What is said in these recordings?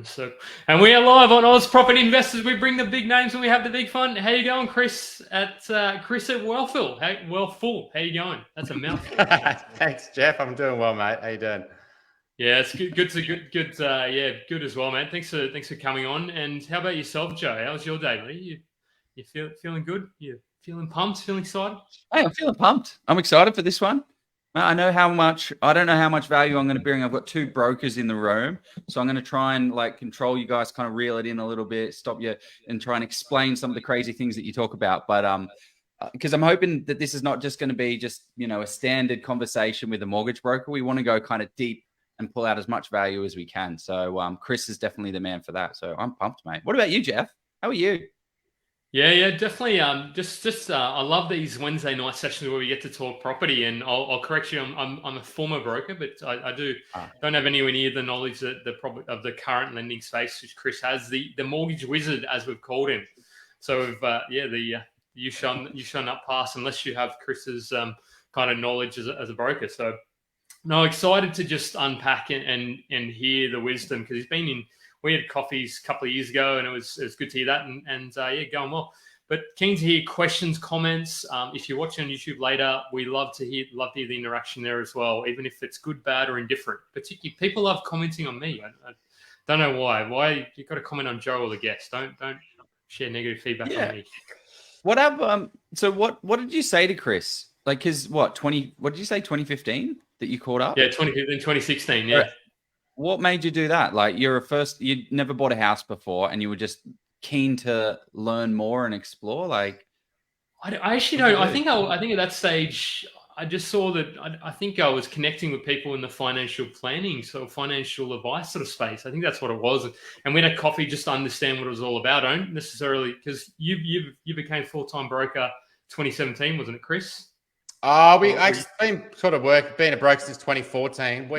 So, and we are live on AUS Property Investors. We bring the big names and we have the big fun. How you going, Chris? Chris at Wealthful. Wealthful. How you going? That's a mouthful. Thanks, Jeff. I'm doing well, mate. How you doing? Yeah, it's good. Good as well, mate. Thanks for coming on. And how about yourself, Joe? How's your day, mate? You feeling good? You feeling pumped? Feeling excited? Hey, I'm feeling pumped. I'm excited for this one. I don't know how much value I'm going to bring. I've got two brokers in the room, so I'm going to try and control you guys, kind of reel it in a little bit, stop you, and try and explain some of the crazy things that you talk about. But because I'm hoping that this is not just going to be just a standard conversation with a mortgage broker. We want to go kind of deep and pull out as much value as we can. So Chris is definitely the man for that. So I'm pumped, mate. What about you, Jeff? How are you? Yeah, definitely. I love these Wednesday night sessions where we get to talk property. And I'll correct you. I'm a former broker, but I don't have anywhere near the knowledge of the current lending space which Chris has. The mortgage wizard, as we've called him. So you shall not pass unless you have Chris's kind of knowledge as a broker. So no, excited to just unpack and hear the wisdom, because he's been in. We had coffees a couple of years ago, and it was good to hear that, and going well. But keen to hear questions, comments. If you're watching on YouTube later, we love to hear the interaction there as well, even if it's good, bad, or indifferent. Particularly, people love commenting on me. I don't know why. Why you got to comment on Joe or the guest? Don't share negative feedback on me. What did you say to Chris? What did you say? 2015 that you caught up? Yeah, 2016. Yeah. What made you do that? You never bought a house before, and you were just keen to learn more and explore. I actually don't. I think at that stage, I just saw that. I think I was connecting with people in the financial planning, so financial advice sort of space. I think that's what it was. And we had a coffee just to understand what it was all about. I don't necessarily, because you became full-time broker 2017, wasn't it, Chris? I've been being a broker since 2014.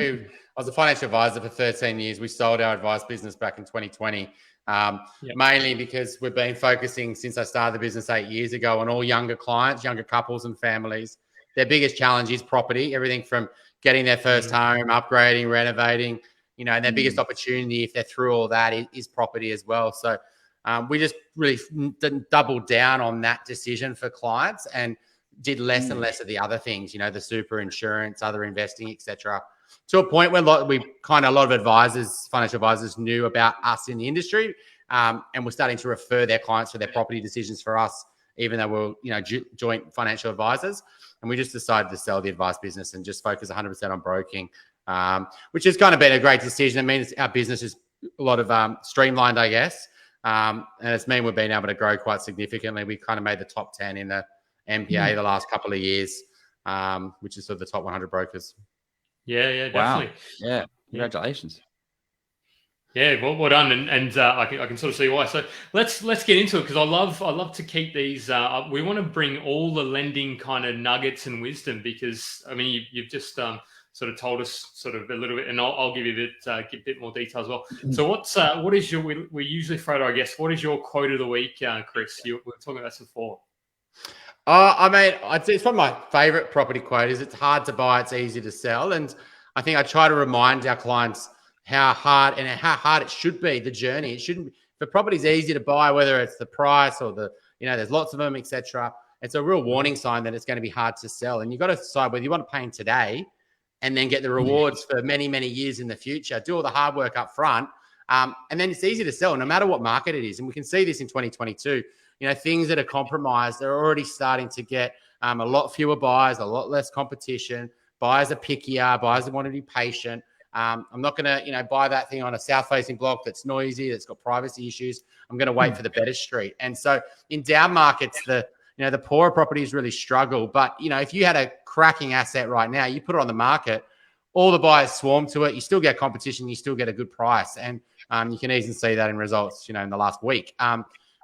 I was a financial advisor for 13 years. We sold our advice business back in 2020, mainly because we've been focusing since I started the business 8 years ago on all younger clients, younger couples and families. Their biggest challenge is property, everything from getting their first home, upgrading, renovating, and their biggest opportunity, if they're through all that, is property as well. So we just really doubled down on that decision for clients and did less and less of the other things, the super insurance, other investing, etc. To a point where a lot of advisors, financial advisors, knew about us in the industry, and were starting to refer their clients for their property decisions for us, even though we're joint financial advisors. And we just decided to sell the advice business and just focus 100% on broking, which has kind of been a great decision. It means our business is a lot of streamlined, I guess, and it's meant we've been able to grow quite significantly. We kind of made the top 10 in the MPA the last couple of years, which is sort of the top 100 brokers. Yeah, definitely. Wow. Yeah, congratulations. Yeah, well done, and I can sort of see why. So let's get into it, because I love to keep these. We want to bring all the lending kind of nuggets and wisdom, because I mean you've just sort of told us sort of a little bit, and I'll give you a bit more detail as well. So what is your? We usually throw to our guests. What is your quote of the week, Chris? We were talking about this before. It's one of my favorite property quotes. It's hard to buy, it's easy to sell. And I think I try to remind our clients how hard it should be, the journey. It shouldn't be. If a property's easy to buy, whether it's the price or there's lots of them, etc. It's a real warning sign that it's going to be hard to sell. And you've got to decide whether you want to pay in today and then get the rewards for many, many years in the future. Do all the hard work up front. And then it's easy to sell no matter what market it is. And we can see this in 2022. Things that are compromised, they're already starting to get a lot fewer buyers, a lot less competition. Buyers are pickier. Buyers want to be patient. I'm not going to, buy that thing on a south-facing block that's noisy, that's got privacy issues. I'm going to wait for the better street. And so in down markets, the poorer properties really struggle. But, if you had a cracking asset right now, you put it on the market, all the buyers swarm to it. You still get competition. You still get a good price. And you can easily see that in results, in the last week.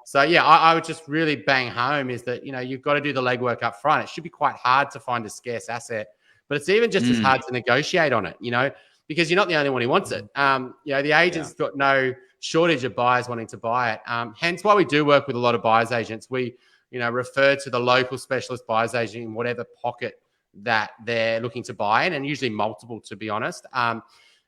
So, I would just really bang home is that, you've got to do the legwork up front. It should be quite hard to find a scarce asset, but it's even just as hard to negotiate on it, because you're not the only one who wants it. The agent's got no shortage of buyers wanting to buy it. Hence why we do work with a lot of buyers agents. We, refer to the local specialist buyers agent in whatever pocket that they're looking to buy in, and usually multiple, to be honest.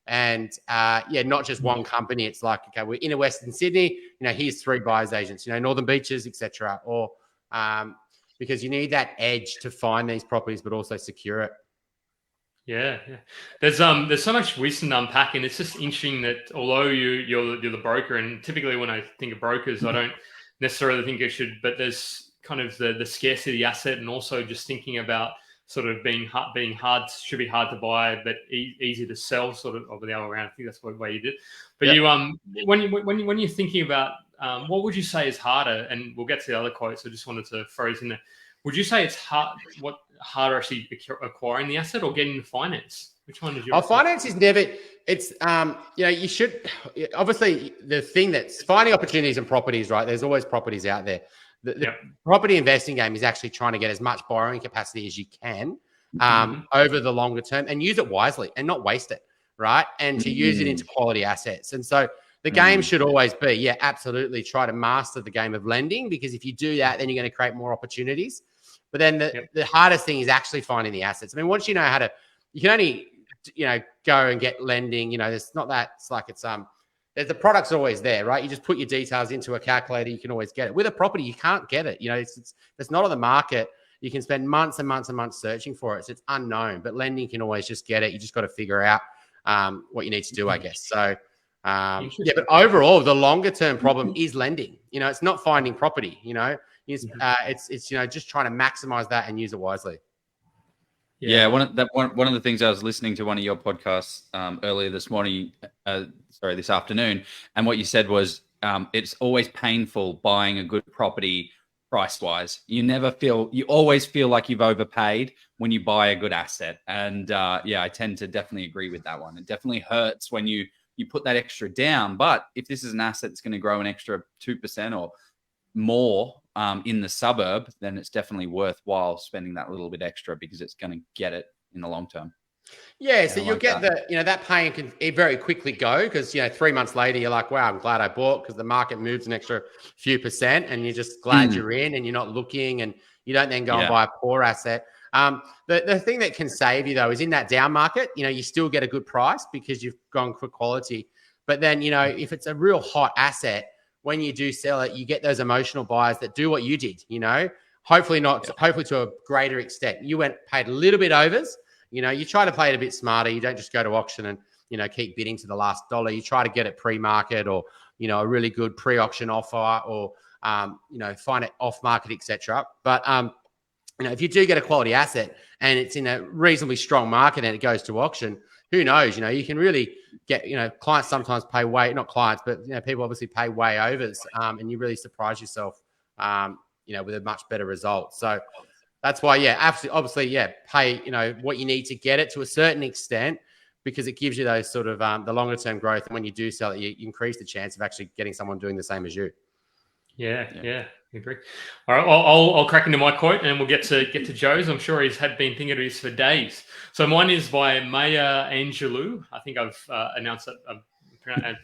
And not just one company. It's like, okay, we're in Western Sydney, here's 3 buyers agents, Northern Beaches, etc. Or because you need that edge to find these properties, but also secure it. Yeah. There's so much wisdom to unpack, and it's just interesting that although you're the broker, and typically when I think of brokers, I don't necessarily think it should, but there's kind of the scarcity of the asset, and also just thinking about sort of being hard, should be hard to buy, but easy to sell, sort of the other way around. I think that's the way you did. But when you're thinking about what would you say is harder, and we'll get to the other quotes. I just wanted to throw this in there. Would you say it's harder actually acquiring the asset or getting the finance? Which one is your? Finance is never. It's you should obviously the thing that's finding opportunities in properties, right? There's always properties out there. The property investing game is actually trying to get as much borrowing capacity as you can over the longer term and use it wisely and not waste it, right? And to use it into quality assets. And so the game should always be, absolutely try to master the game of lending, because if you do that, then you're going to create more opportunities. But then the hardest thing is actually finding the assets. I mean, once you know how to, you can only, go and get lending, there's not that, it's like it's, there's the product's always there, right? You just put your details into a calculator, you can always get it. With a property, you can't get it. It's not on the market. You can spend months and months and months searching for it. So it's unknown, but lending can always just get it. You just got to figure out what you need to do, I guess. So, but overall, the longer term problem is lending. It's not finding property, it's just trying to maximize that and use it wisely. Yeah, one of the things I was listening to one of your podcasts earlier this morning, this afternoon, and what you said was it's always painful buying a good property price-wise. You always feel like you've overpaid when you buy a good asset. And I tend to definitely agree with that one. It definitely hurts when you put that extra down. But if this is an asset that's going to grow an extra 2% or more in the suburb, then it's definitely worthwhile spending that little bit extra because it's going to get it in the long term. Yeah, so you'll get that pain can very quickly go because, 3 months later, you're like, wow, I'm glad I bought because the market moves an extra few percent and you're just glad you're in and you're not looking and you don't then go and buy a poor asset. The thing that can save you, though, is in that down market, you still get a good price because you've gone for quality. But then, if it's a real hot asset, when you do sell it, you get those emotional buyers that do what you did, hopefully to a greater extent. You paid a little bit overs. You try to play it a bit smarter. You don't just go to auction and, keep bidding to the last dollar. You try to get it pre-market or, a really good pre-auction offer or, find it off-market, etc. But, if you do get a quality asset and it's in a reasonably strong market and it goes to auction, who knows? You can really get, clients sometimes pay not clients, but, people obviously pay way overs and you really surprise yourself, with a much better result. So, that's why, obviously, pay, what you need to get it to a certain extent because it gives you those sort of the longer term growth. And when you do sell it, you increase the chance of actually getting someone doing the same as you. Yeah, I agree. All right, I'll crack into my quote and we'll get to Joe's. I'm sure he's been thinking of this for days. So mine is by Maya Angelou. I think I've announced that.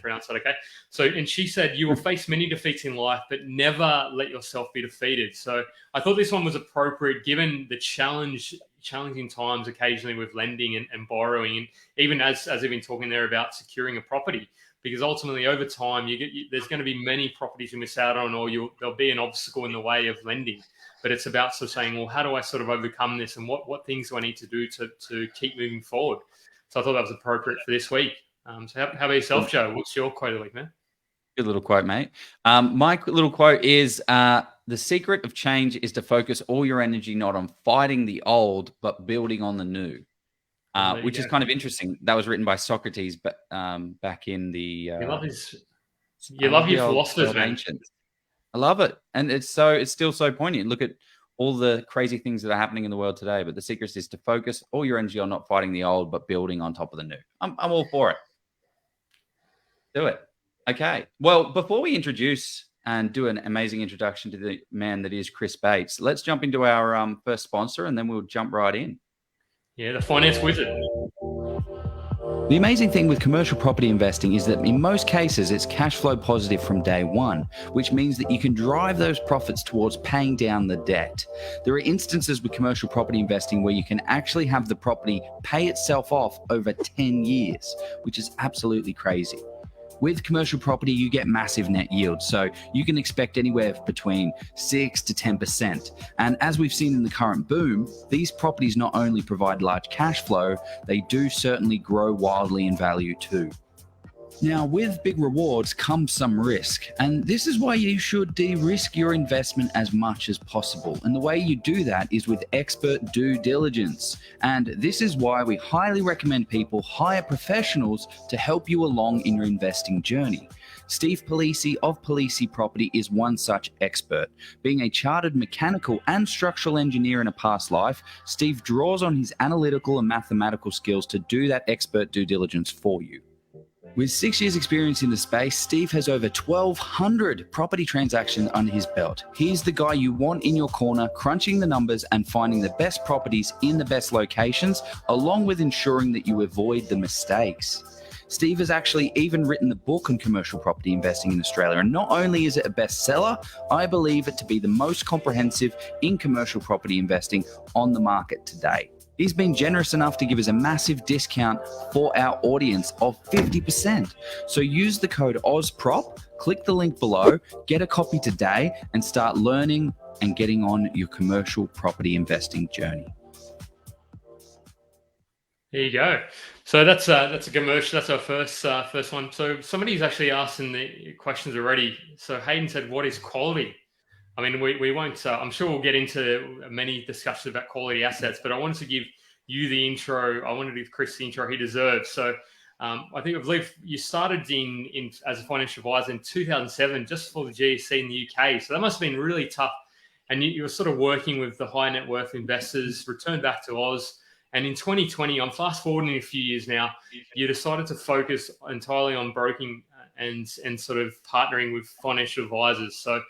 Pronounced that okay. So, and she said, "You will face many defeats in life, but never let yourself be defeated." So, I thought this one was appropriate given the challenging times occasionally with lending and borrowing, and even as we've been talking there about securing a property, because ultimately over time there's going to be many properties you miss out on, or there'll be an obstacle in the way of lending. But it's about sort of saying, well, how do I sort of overcome this, and what things do I need to do to keep moving forward? So I thought that was appropriate for this week. So how about yourself, Joe? What's your quote of the week, man? Good little quote, mate. My little quote is, the secret of change is to focus all your energy not on fighting the old, but building on the new, which is kind of interesting. That was written by Socrates, but back in the... you love your philosophers, man. I love it. And it's still so poignant. Look at all the crazy things that are happening in the world today, but the secret is to focus all your energy on not fighting the old, but building on top of the new. I'm all for it. Do it. Okay. Well, before we introduce and do an amazing introduction to the man that is Chris Bates, let's jump into our first sponsor and then we'll jump right in. Yeah, the finance wizard. The amazing thing with commercial property investing is that in most cases, it's cash flow positive from day one, which means that you can drive those profits towards paying down the debt. There are instances with commercial property investing where you can actually have the property pay itself off over 10 years, which is absolutely crazy. With commercial property, you get massive net yield, so you can expect anywhere between 6 to 10%. And as we've seen in the current boom, these properties not only provide large cash flow, they do certainly grow wildly in value too. Now, with big rewards comes some risk, and this is why you should de-risk your investment as much as possible. And the way you do that is with expert due diligence. And this is why we highly recommend people hire professionals to help you along in your investing journey. Steve Polisi of Polisi Property is one such expert. Being a chartered mechanical and structural engineer in a past life, Steve draws on his analytical and mathematical skills to do that expert due diligence for you. With 6 years experience in the space, Steve has over 1,200 property transactions under his belt. He's the guy you want in your corner, crunching the numbers and finding the best properties in the best locations, along with ensuring that you avoid the mistakes. Steve has actually even written the book on commercial property investing in Australia. And not only is it a bestseller, I believe it to be the most comprehensive in commercial property investing on the market today. He's been generous enough to give us a massive discount for our audience of 50%. So use the code OZPROP, click the link below, get a copy today, and start learning and getting on your commercial property investing journey. There you go. So that's a commercial. That's our first one. So somebody's actually asked in the questions already. So Hayden said, "What is quality?" I mean, we won't. I'm sure we'll get into many discussions about quality assets, but I wanted to give you the intro. I wanted to give Chris the intro he deserves. So I believe you started in as a financial advisor in 2007, just for the GFC in the UK. So that must have been really tough. And you were sort of working with the high net worth investors, returned back to Oz. And in 2020, I'm fast forwarding a few years now, you decided to focus entirely on broking and sort of partnering with financial advisors. So,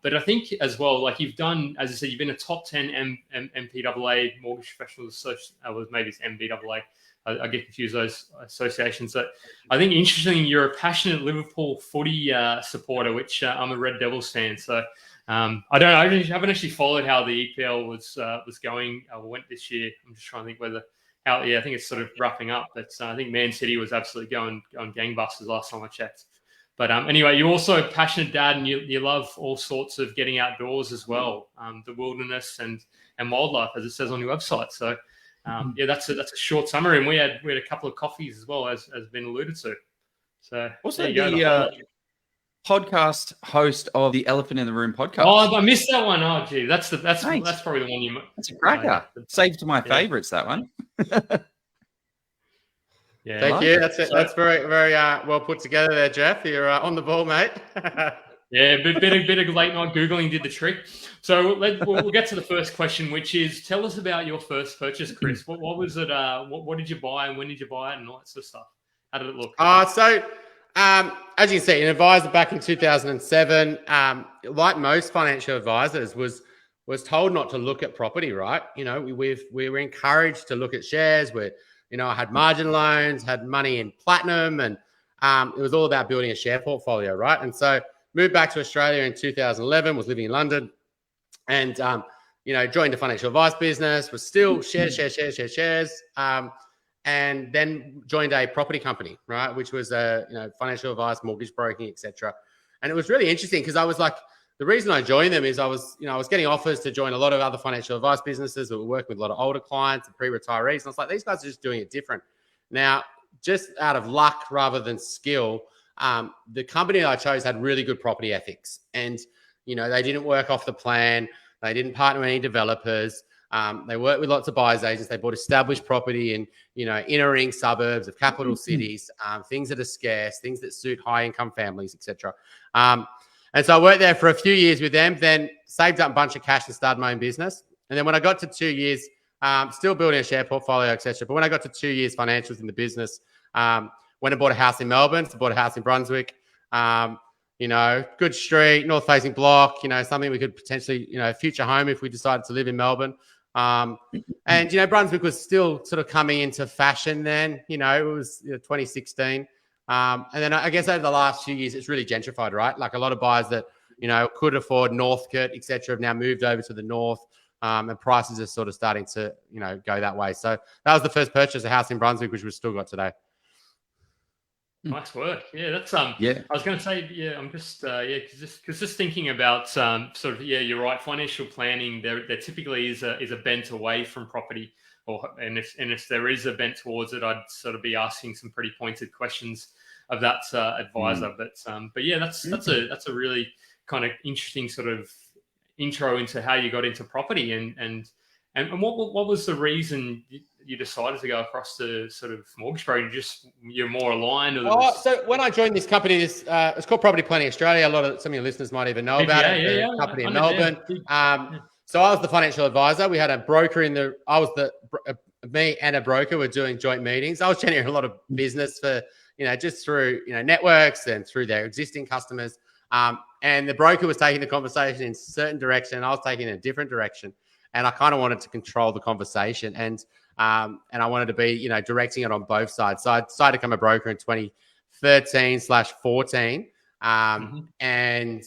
but I think as well, like you've done, as I said, you've been a top 10 MPAA Mortgage Professionals Association, maybe it's MBAA. I get confused those associations. But I think interestingly, you're a passionate Liverpool footy supporter, which I'm a Red Devils fan. So I haven't actually followed how the EPL was going or went this year. I'm just trying to think I think it's sort of wrapping up. But I think Man City was absolutely going gangbusters last time I checked. But anyway, you're also a passionate dad, and you love all sorts of getting outdoors as well, the wilderness and wildlife, as it says on your website. So that's a short summary, and we had a couple of coffees as well, as been alluded to. So also the podcast host of the Elephant in the Room podcast. Oh, I missed that one. Oh, gee, that's probably the one you. That's a cracker. Saved to my favorites. That one. Yeah, thank you. That's it. That's very, very well put together there, Jeff. You're on the ball, mate. Yeah, a bit of late night Googling did the trick. So we'll get to the first question, which is, tell us about your first purchase, Chris. What was it? What did you buy, and when did you buy it, and all that sort of stuff? How did it look? As you can see, an advisor back in 2007, like most financial advisors, was told not to look at property. Right? You know, we were encouraged to look at shares. I had margin loans, had money in platinum, and it was all about building a share portfolio, right? And so moved back to Australia in 2011, was living in London, and, joined a financial advice business, was still shares, and then joined a property company, right, which was financial advice, mortgage broking, etc. And it was really interesting because I was like, the reason I joined them is I was getting offers to join a lot of other financial advice businesses that were working with a lot of older clients and pre-retirees. And I was like, these guys are just doing it different. Now, just out of luck rather than skill, the company I chose had really good property ethics. And, they didn't work off the plan. They didn't partner with any developers. They worked with lots of buyers agents. They bought established property in, inner ring suburbs of capital cities, things that are scarce, things that suit high-income families, etc. And so I worked there for a few years with them, then saved up a bunch of cash and started my own business. And then when I got to 2 years, still building a share portfolio, etc. But when I got to 2 years financials in the business, went and bought a house in Melbourne, bought a house in Brunswick, good street, north-facing block, something we could potentially, future home if we decided to live in Melbourne. And, Brunswick was still sort of coming into fashion then, it was 2016. And then I guess over the last few years, it's really gentrified, right? Like a lot of buyers that, could afford Northcote, et cetera, have now moved over to the north. And prices are sort of starting to, go that way. So that was the first purchase, a house in Brunswick, which we've still got today. Nice work. Yeah, that's Yeah. I was going to say, yeah, I'm just because just thinking about sort of you're right. Financial planning, there typically is a bent away from property, and if there is a bent towards it, I'd sort of be asking some pretty pointed questions of that advisor. But yeah, that's a really kind of interesting sort of intro into how you got into property and what was the reason you decided to go across to sort of mortgage broking? You're more aligned? So when I joined this company, it's called Property Planning Australia. Some of your listeners might even know about it. Yeah, company in Melbourne. So I was the financial advisor. We had a broker me and a broker were doing joint meetings. I was generating a lot of business for, just through, networks and through their existing customers. And the broker was taking the conversation in a certain direction, and I was taking it in a different direction. And I kind of wanted to control the conversation, and I wanted to be, directing it on both sides. So I decided to become a broker in 2013/14. And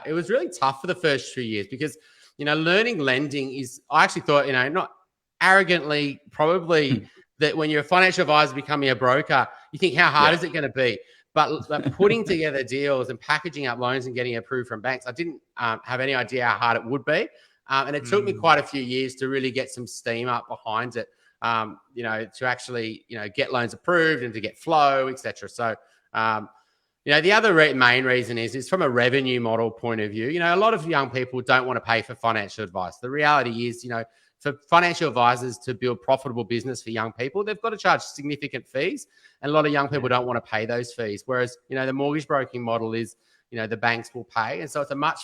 it was really tough for the first 2 years because, learning lending is, I actually thought, not arrogantly, probably that when you're a financial advisor becoming a broker, you think, how hard is it going to be? But putting together deals and packaging up loans and getting approved from banks, I didn't have any idea how hard it would be. And it took me quite a few years to really get some steam up behind it, to actually, get loans approved and to get flow, etc. So, the other main reason is from a revenue model point of view. A lot of young people don't want to pay for financial advice. The reality is, for financial advisors to build profitable business for young people, they've got to charge significant fees. And a lot of young people don't want to pay those fees. Whereas, the mortgage broking model is, the banks will pay. And so it's a much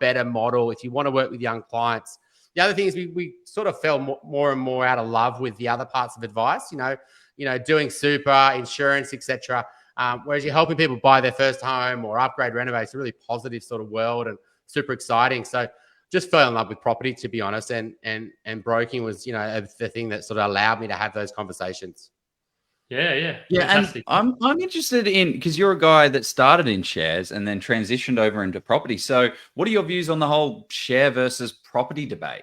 better model if you want to work with young clients. The other thing is we sort of fell more and more out of love with the other parts of advice, doing super, insurance, etc. Whereas you're helping people buy their first home or upgrade, renovate. It's a really positive sort of world and super exciting. So just fell in love with property, to be honest. And broking was, the thing that sort of allowed me to have those conversations. Yeah. Fantastic. And I'm interested in, because you're a guy that started in shares and then transitioned over into property. So what are your views on the whole share versus property debate?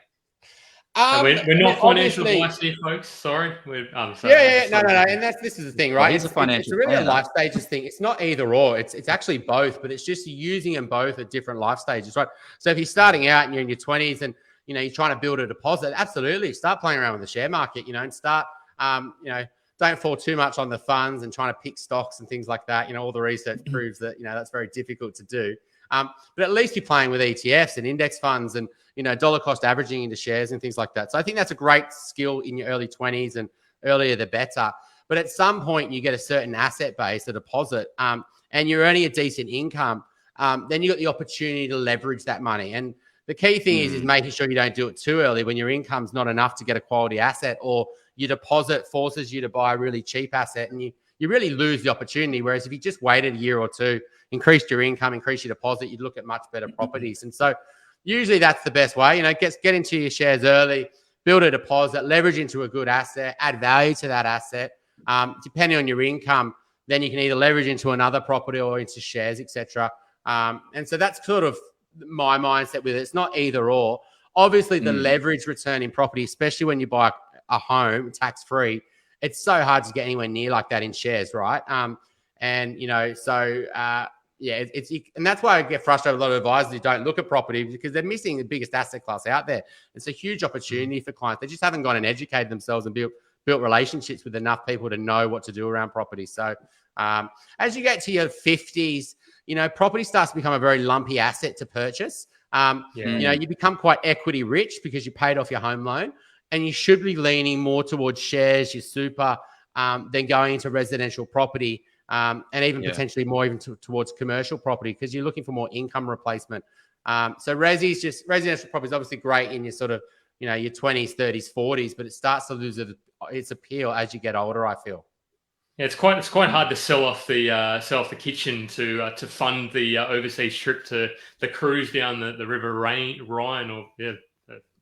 We're not financial advice here, folks. Sorry. No. And this is the thing, right? Well, it's really a life stages thing. It's not either or. It's actually both, but it's just using them both at different life stages, right? So if you're starting out and you're in your 20s and, you're trying to build a deposit, absolutely start playing around with the share market, and start, don't fall too much on the funds and trying to pick stocks and things like that. All the research proves that, that's very difficult to do. But at least you're playing with ETFs and index funds and, dollar cost averaging into shares and things like that. So I think that's a great skill in your early 20s, and earlier the better. But at some point you get a certain asset base, a deposit, and you're earning a decent income. Then you got the opportunity to leverage that money. And the key thing is making sure you don't do it too early when your income's not enough to get a quality asset, or your deposit forces you to buy a really cheap asset and you really lose the opportunity. Whereas if you just waited a year or two, increased your income, increased your deposit, you'd look at much better properties. And so usually that's the best way, get into your shares early, build a deposit, leverage into a good asset, add value to that asset. Depending on your income, then you can either leverage into another property or into shares, etc. And so that's sort of my mindset with it. It's not either or. Obviously, the leverage return in property, especially when you buy a home tax-free, it's so hard to get anywhere near like that in shares, right? And that's why I get frustrated with a lot of advisors who don't look at property, because they're missing the biggest asset class out there. It's a huge opportunity for clients. They just haven't gone and educated themselves and built relationships with enough people to know what to do around property. So as you get to your 50s, property starts to become a very lumpy asset to purchase. You become quite equity rich because you paid off your home loan, and you should be leaning more towards shares, your super, than going into residential property, and even potentially more even towards commercial property, because you're looking for more income replacement. So residential property is obviously great in your sort of, your 20s, 30s, 40s, but it starts to lose its appeal as you get older, I feel. Yeah, it's quite hard to sell off the kitchen to fund the overseas trip to the cruise down the River Rhine, or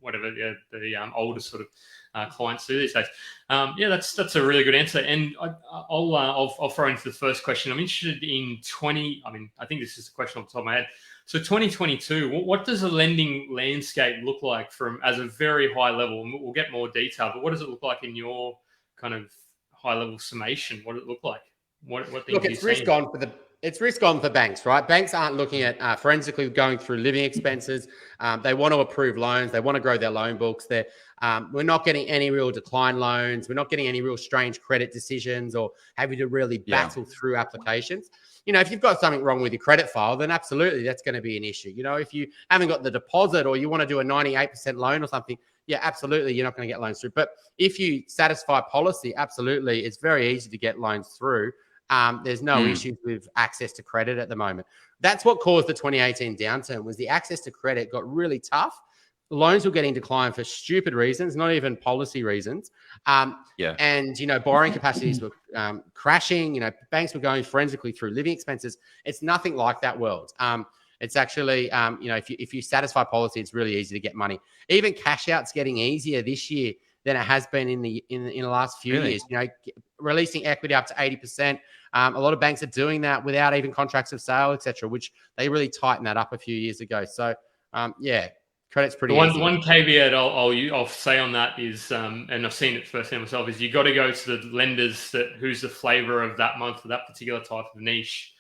whatever the older sort of clients do these days. That's a really good answer. And I'll throw into the first question. I'm interested in I think this is a question off the top of my head. So 2022, what does the lending landscape look like as a very high level? And we'll get more detail, but what does it look like in your kind of high level summation? What does it look like? What things Look, it's risk on for banks, right? Banks aren't looking at forensically going through living expenses. They want to approve loans. They want to grow their loan books. We're not getting any real decline loans. We're not getting any real strange credit decisions or having to really battle through applications. If you've got something wrong with your credit file, then absolutely that's going to be an issue. If you haven't got the deposit or you want to do a 98% loan or something, yeah, absolutely, you're not going to get loans through. But if you satisfy policy, absolutely, it's very easy to get loans through. There's no issues with access to credit at the moment. That's what caused the 2018 downturn, was the access to credit got really tough. Loans were getting declined for stupid reasons, not even policy reasons. And, borrowing capacities were crashing. Banks were going forensically through living expenses. It's nothing like that world. It's actually, if you satisfy policy, it's really easy to get money. Even cash out's getting easier this year than it has been in the last few years. Releasing equity up to 80%. A lot of banks are doing that without even contracts of sale, etc., which they really tightened that up a few years ago. So, credit's pretty easy. One caveat I'll say on that is, and I've seen it firsthand myself, is you got to go to the lenders who's the flavor of that month for that particular type of niche.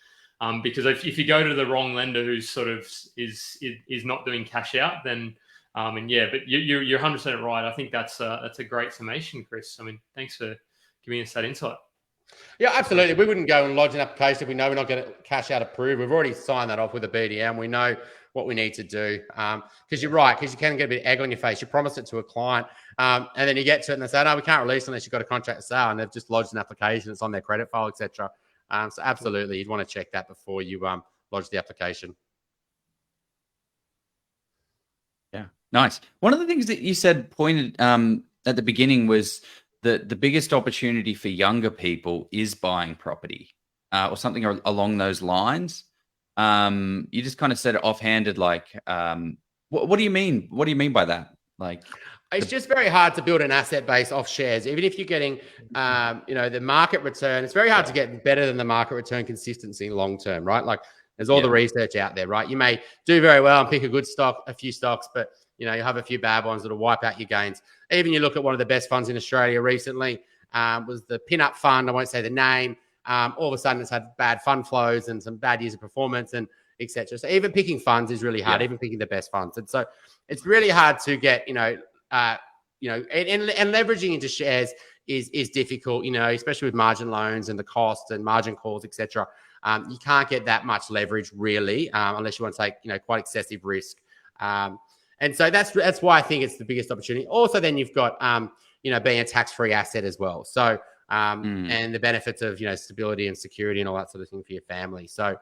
Because if you go to the wrong lender who's sort of is not doing cash out, then but you're 100% right. I think that's a great summation, Chris. I mean, thanks for giving us that insight. Yeah, absolutely. We wouldn't go and lodge an application if we know we're not going to cash out approved. We've already signed that off with a BDM. We know what we need to do. Because you're right, because you can get a bit of egg on your face. You promise it to a client, and then you get to it and they say, no, we can't release unless you've got a contract of sale, and they've just lodged an application. It's on their credit file, etc. So absolutely, you'd want to check that before you lodge the application. Yeah, nice. One of the things that you said pointed at the beginning was that the biggest opportunity for younger people is buying property, or something along those lines. You just kind of said it offhanded, like, what do you mean? What do you mean by that? Like, it's just very hard to build an asset base off shares. Even if you're getting, the market return, it's very hard to get better than the market return consistency long term, right? Like, there's all the research out there, right? You may do very well and pick a few stocks, but you have a few bad ones that'll wipe out your gains. Even you look at one of the best funds in Australia recently, was the Pinup Fund. I won't say the name. All of a sudden, it's had bad fund flows and some bad years of performance and etc. So even picking funds is really hard. Even picking the best funds, and so it's really hard to get and leveraging into shares is difficult. Especially with margin loans and the costs and margin calls, etc. You can't get that much leverage really, unless you want to take quite excessive risk. And so that's why I think it's the biggest opportunity. Also, then you've got being a tax-free asset as well. So and the benefits of stability and security and all that sort of thing for your family. So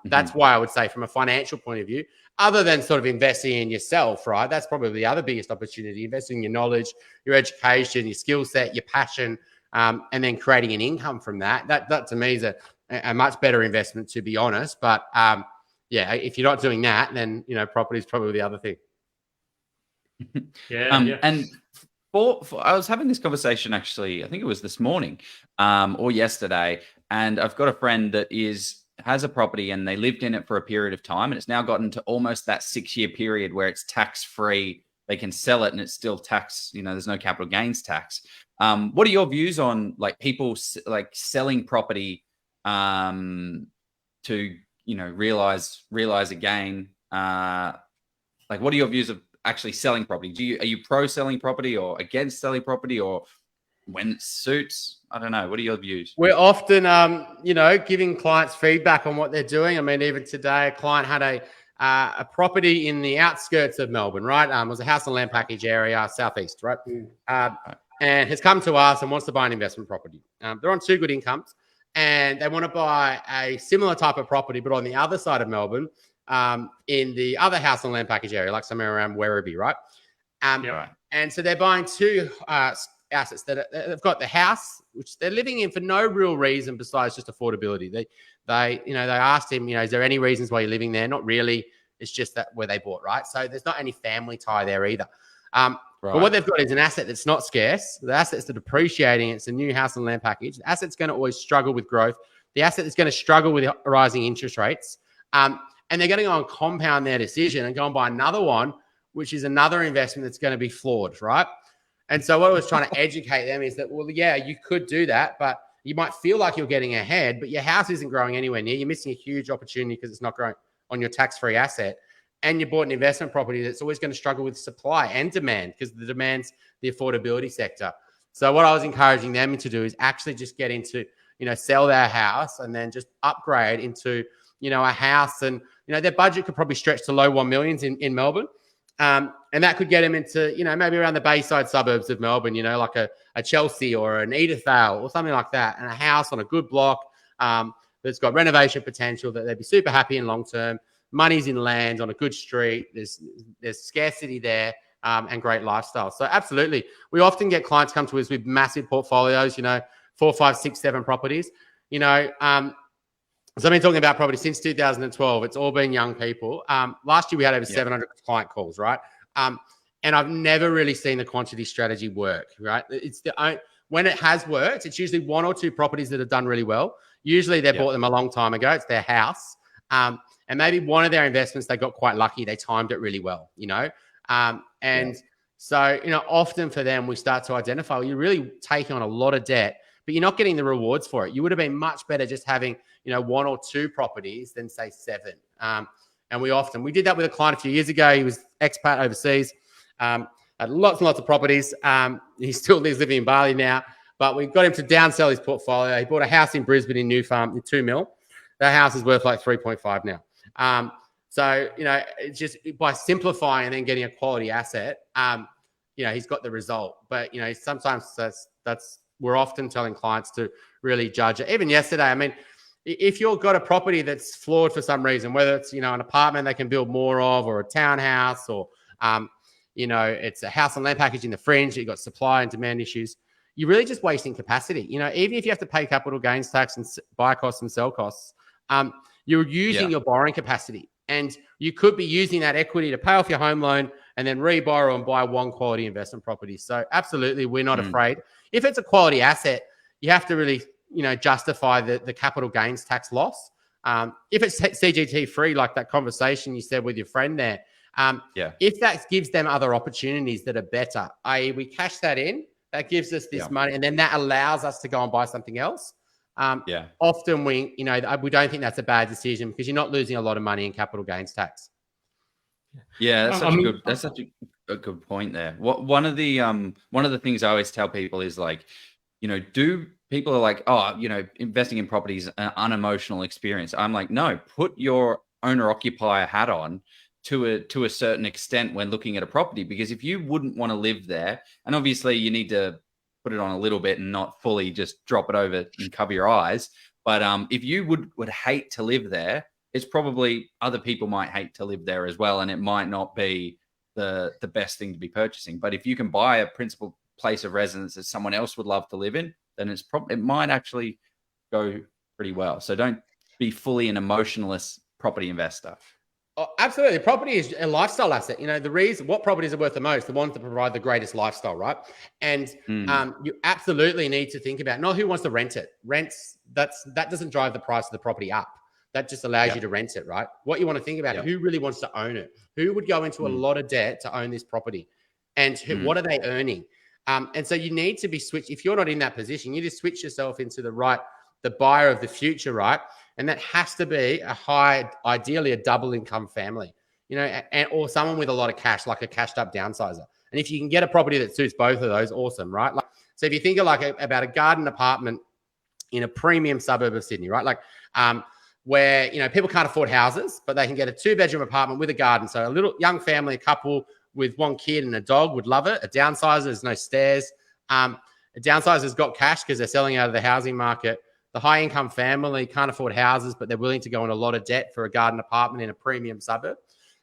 that's why I would say, from a financial point of view, other than sort of investing in yourself, right? That's probably the other biggest opportunity: investing in your knowledge, your education, your skill set, your passion, and then creating an income from that. That to me is a much better investment, to be honest. But if you're not doing that, then property is probably the other thing. And I was having this conversation, actually, I think it was this morning or yesterday, and I've got a friend that has a property and they lived in it for a period of time, and it's now gotten to almost that 6-year period where it's tax-free. They can sell it and it's still tax, there's no capital gains tax. What are your views on people selling property to realize a gain? What are your views of actually selling property? Are you pro selling property or against selling property, or when it suits? I don't know. What are your views? We're often, giving clients feedback on what they're doing. I mean, even today, a client had a property in the outskirts of Melbourne, right? It was a house and land package area, southeast, right? And has come to us and wants to buy an investment property. They're on 2 good incomes, and they want to buy a similar type of property, but on the other side of Melbourne, in the other house and land package area, like somewhere around Werribee, right? And so they're buying 2 assets that they've got the house, which they're living in for no real reason besides just affordability. They asked him, is there any reasons why you're living there? Not really. It's just that where they bought, right? So there's not any family tie there either. But what they've got is an asset that's not scarce. The asset's depreciating. It's a new house and land package. The asset's going to always struggle with growth. The asset is going to struggle with rising interest rates. And they're going to go and compound their decision and go and buy another one, which is another investment that's going to be flawed, right? And so what I was trying to educate them is that, well, yeah, you could do that, but you might feel like you're getting ahead, but your house isn't growing anywhere near. You're missing a huge opportunity because it's not growing on your tax-free asset. And you bought an investment property that's always going to struggle with supply and demand because the demand's the affordability sector. So what I was encouraging them to do is actually just get into, sell their house and then just upgrade into, a house. And, their budget could probably stretch to low 1 millions in Melbourne. And that could get them into, maybe around the Bayside suburbs of Melbourne, like a Chelsea or an Edithvale or something like that. And a house on a good block that's got renovation potential that they'd be super happy in long term. Money's in land on a good street. There's scarcity there and great lifestyle. So absolutely. We often get clients come to us with massive portfolios, 4, 5, 6, 7 properties. So I've been talking about property since 2012. It's all been young people. Last year we had over 700 client calls, right? And I've never really seen the quantity strategy work, right? When it has worked, it's usually 1 or 2 properties that have done really well. Usually they bought them a long time ago. It's their house. And maybe one of their investments, they got quite lucky. They timed it really well, So, often for them, we start to identify, you're really taking on a lot of debt, but you're not getting the rewards for it. You would have been much better just having, 1 or 2 properties than say 7. And we did that with a client a few years ago. He was expat overseas, had lots and lots of properties. He still lives living in Bali now, but we got him to downsell his portfolio. He bought a house in Brisbane in New Farm in 2 mil. That house is worth like 3.5 now. So, it's just by simplifying and then getting a quality asset, he's got the result. But, sometimes we're often telling clients to really judge it. Even yesterday, if you've got a property that's flawed for some reason, whether it's, an apartment they can build more of or a townhouse or, it's a house and land package in the fringe, you've got supply and demand issues, you're really just wasting capacity. Even if you have to pay capital gains tax and buy costs and sell costs, you're using your borrowing capacity, and you could be using that equity to pay off your home loan and then reborrow and buy one quality investment property. So absolutely, we're not afraid. If it's a quality asset, you have to really, justify the capital gains tax loss. If it's CGT free, like that conversation you said with your friend there, if that gives them other opportunities that are better, i.e. we cash that in, that gives us this money, and then that allows us to go and buy something else. Often we don't think that's a bad decision because you're not losing a lot of money in capital gains tax. Yeah, that's such a good point there. One of the things I always tell people is like, people are like, investing in property is an unemotional experience. I'm like, no, put your owner occupier hat on to a certain extent when looking at a property, because if you wouldn't want to live there, and obviously you need to put it on a little bit and not fully just drop it over and cover your eyes. But if you would hate to live there, it's probably other people might hate to live there as well. And it might not be the best thing to be purchasing. But if you can buy a principal place of residence that someone else would love to live in, then it might actually go pretty well. So don't be fully an emotionless property investor. Oh, absolutely. Property is a lifestyle asset. The reason what properties are worth the most, the ones that provide the greatest lifestyle, right? And you absolutely need to think about not who wants to rent it. That doesn't drive the price of the property up. That just allows you to rent it, right? What you want to think about, who really wants to own it? Who would go into a lot of debt to own this property? And what are they earning? And so you need to be switched. If you're not in that position, you just switch yourself into the buyer of the future, right? And that has to be ideally a double income family, or someone with a lot of cash, like a cashed up downsizer. And if you can get a property that suits both of those, awesome, right? So if you think of about a garden apartment in a premium suburb of Sydney, right? Where, people can't afford houses, but they can get a 2-bedroom apartment with a garden. So a little young family, a couple with 1 kid and a dog would love it. A downsizer, there's no stairs. A downsizer's got cash because they're selling out of the housing market. The high income family can't afford houses, but they're willing to go in a lot of debt for a garden apartment in a premium suburb.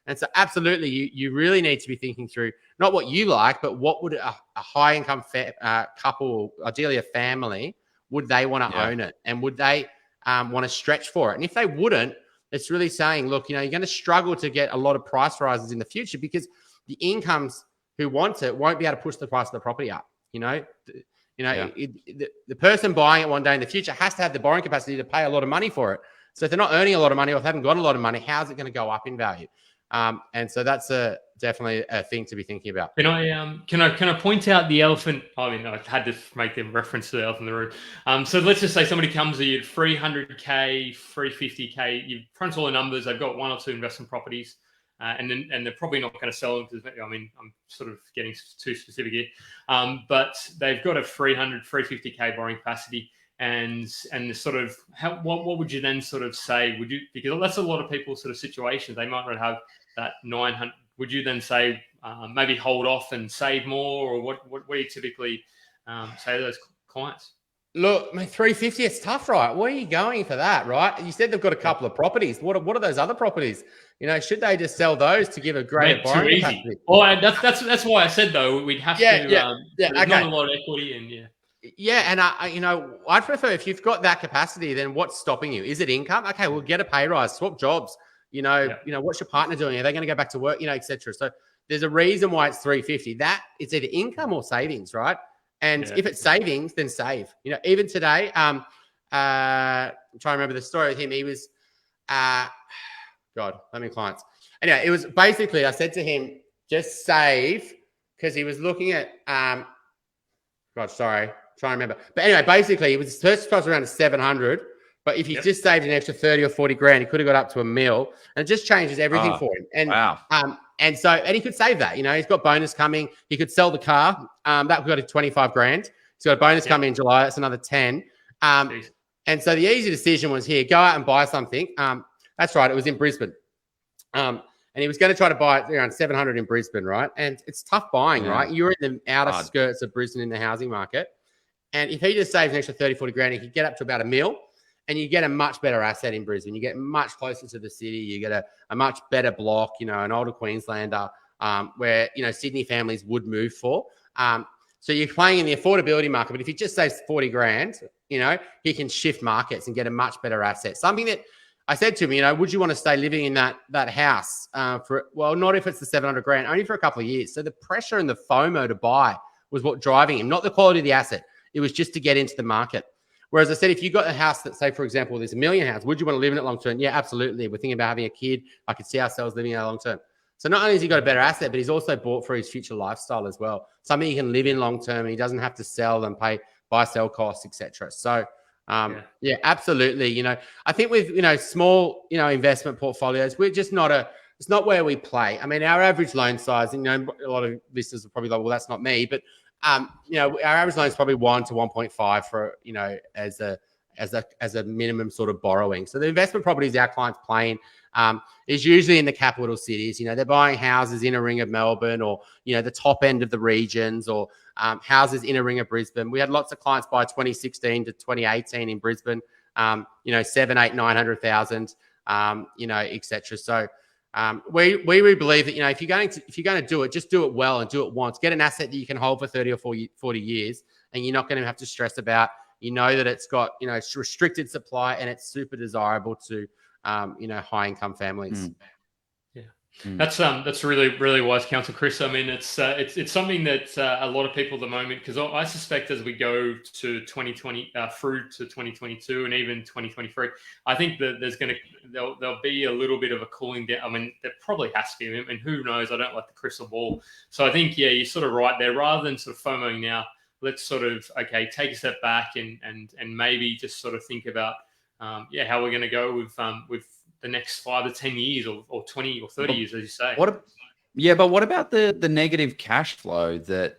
And so absolutely, you really need to be thinking through not what you like, but what would a high income couple, ideally a family, would they want to own it? And would they want to stretch for it? And if they wouldn't, it's really saying, look, you're going to struggle to get a lot of price rises in the future because the income's who wants it won't be able to push the price of the property up. The person buying it one day in the future has to have the borrowing capacity to pay a lot of money for it. So if they're not earning a lot of money or haven't got a lot of money, how's it going to go up in value? And so that's definitely a thing to be thinking about. Can I point out the elephant? I mean, I had to make the reference to the elephant in the room. So let's just say somebody comes to you at 300K, 350K. You crunch all the numbers. They've got 1 or 2 investment properties, and they're probably not going to sell them because I'm sort of getting too specific here. But they've got a 350K borrowing capacity. And sort of what would you then sort of say? Would you, because that's a lot of people's sort of situations. They might not have that 900. Would you then say maybe hold off and save more, or what do you typically say to those clients? Look, 350, it's tough, right? Where are you going for that, right? You said they've got a couple of properties. What are those other properties? Should they just sell those to give a greater borrowing capacity? Oh, that's why I said though we'd have to. There's not a lot of equity, and Yeah, and I'd prefer if you've got that capacity, then what's stopping you? Is it income? Okay, we'll get a pay rise, swap jobs. What's your partner doing? Are they going to go back to work? Etc. So there's a reason why it's 350. That it's either income or savings, right? And if it's savings, then save. Even today, I'm trying to remember the story with him. He was, God, how many clients? Anyway, it was basically I said to him, just save, because he was looking at, God, sorry. Trying to remember. But anyway, basically, it was his purchase price around 700. But if he just saved an extra 30 or 40 grand, he could have got up to $1 million, and it just changes everything for him. And wow. And he could save that. He's got bonus coming. He could sell the car. That got to 25 grand. He's got a bonus coming in July. That's another 10. And so the easy decision was here: go out and buy something. That's right. It was in Brisbane. And he was going to try to buy it around 700 in Brisbane, right? And it's tough buying, right? You're in the outer skirts of Brisbane in the housing market. And if he just saves an extra 30, 40 grand, he could get up to about $1 million, and you get a much better asset in Brisbane. You get much closer to the city. You get a much better block, an older Queenslander where, Sydney families would move for. So you're playing in the affordability market, but if he just saves 40 grand, he can shift markets and get a much better asset. Something that I said to him, would you want to stay living in that house not if it's the 700 grand, only for a couple of years. So the pressure and the FOMO to buy was what driving him, not the quality of the asset. It was just to get into the market. Whereas I said, if you got a house that, say, for example, there's $1 million house, would you want to live in it long term? Yeah, absolutely. We're thinking about having a kid. I could see ourselves living in it long term. So not only has he got a better asset, but he's also bought for his future lifestyle as well. Something he can live in long term, and he doesn't have to sell and pay buy, sell costs, etc. So absolutely. I think with small investment portfolios, we're just it's not where we play. I mean, our average loan size, a lot of listeners are probably like, well, that's not me, but our average loan is probably 1 to 1.5 for, as a minimum sort of borrowing. So the investment properties our clients playing is usually in the capital cities. They're buying houses in a ring of Melbourne, or, the top end of the regions, or houses in a ring of Brisbane. We had lots of clients buy 2016 to 2018 in Brisbane, 7, 8, 900,000, etc. So we really believe that, if you're going to do it, just do it well and do it once. Get an asset that you can hold for 30 or 40 years, and you're not going to have to stress about, that it's got, it's restricted supply and it's super desirable to, high income families. That's really, really wise counsel, Chris. I mean, it's something that a lot of people at the moment, because I suspect as we go to 2020 through to 2022 and even 2023, I think that there'll be a little bit of a cooling down. I mean, there probably has to be, and who knows? I don't like the crystal ball. So I think, you're sort of right there. Rather than sort of FOMOing now, let's sort of take a step back and maybe just sort of think about how we're going to go with the next 5 to 10 years or 20 or 30 years, as you say. But what about the negative cash flow that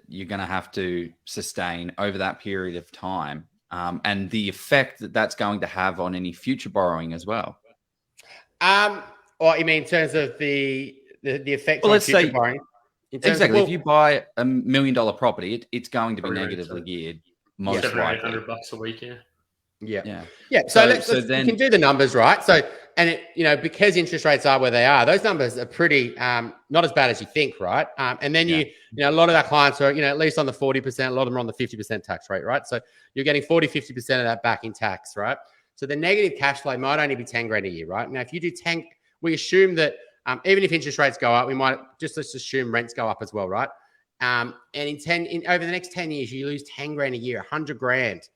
you're going to have to sustain over that period of time, and the effect that that's going to have on any future borrowing as well? Or you mean in terms of the effect on future borrowing? Exactly. If you buy $1 million property, it's going to be negatively geared, most likely. $700 a week, Yeah. So then you can do the numbers, right? So, and because interest rates are where they are, those numbers are pretty not as bad as you think, right? And then a lot of our clients are, at least on the 40%, a lot of them are on the 50% tax rate, right? So you're getting 40-50% of that back in tax, right? So the negative cash flow might only be 10 grand a year, right? Now, if you do 10, we assume that Even if interest rates go up, let's assume rents go up as well, right? And over the next 10 years, you lose 10 grand a year, 100 grand,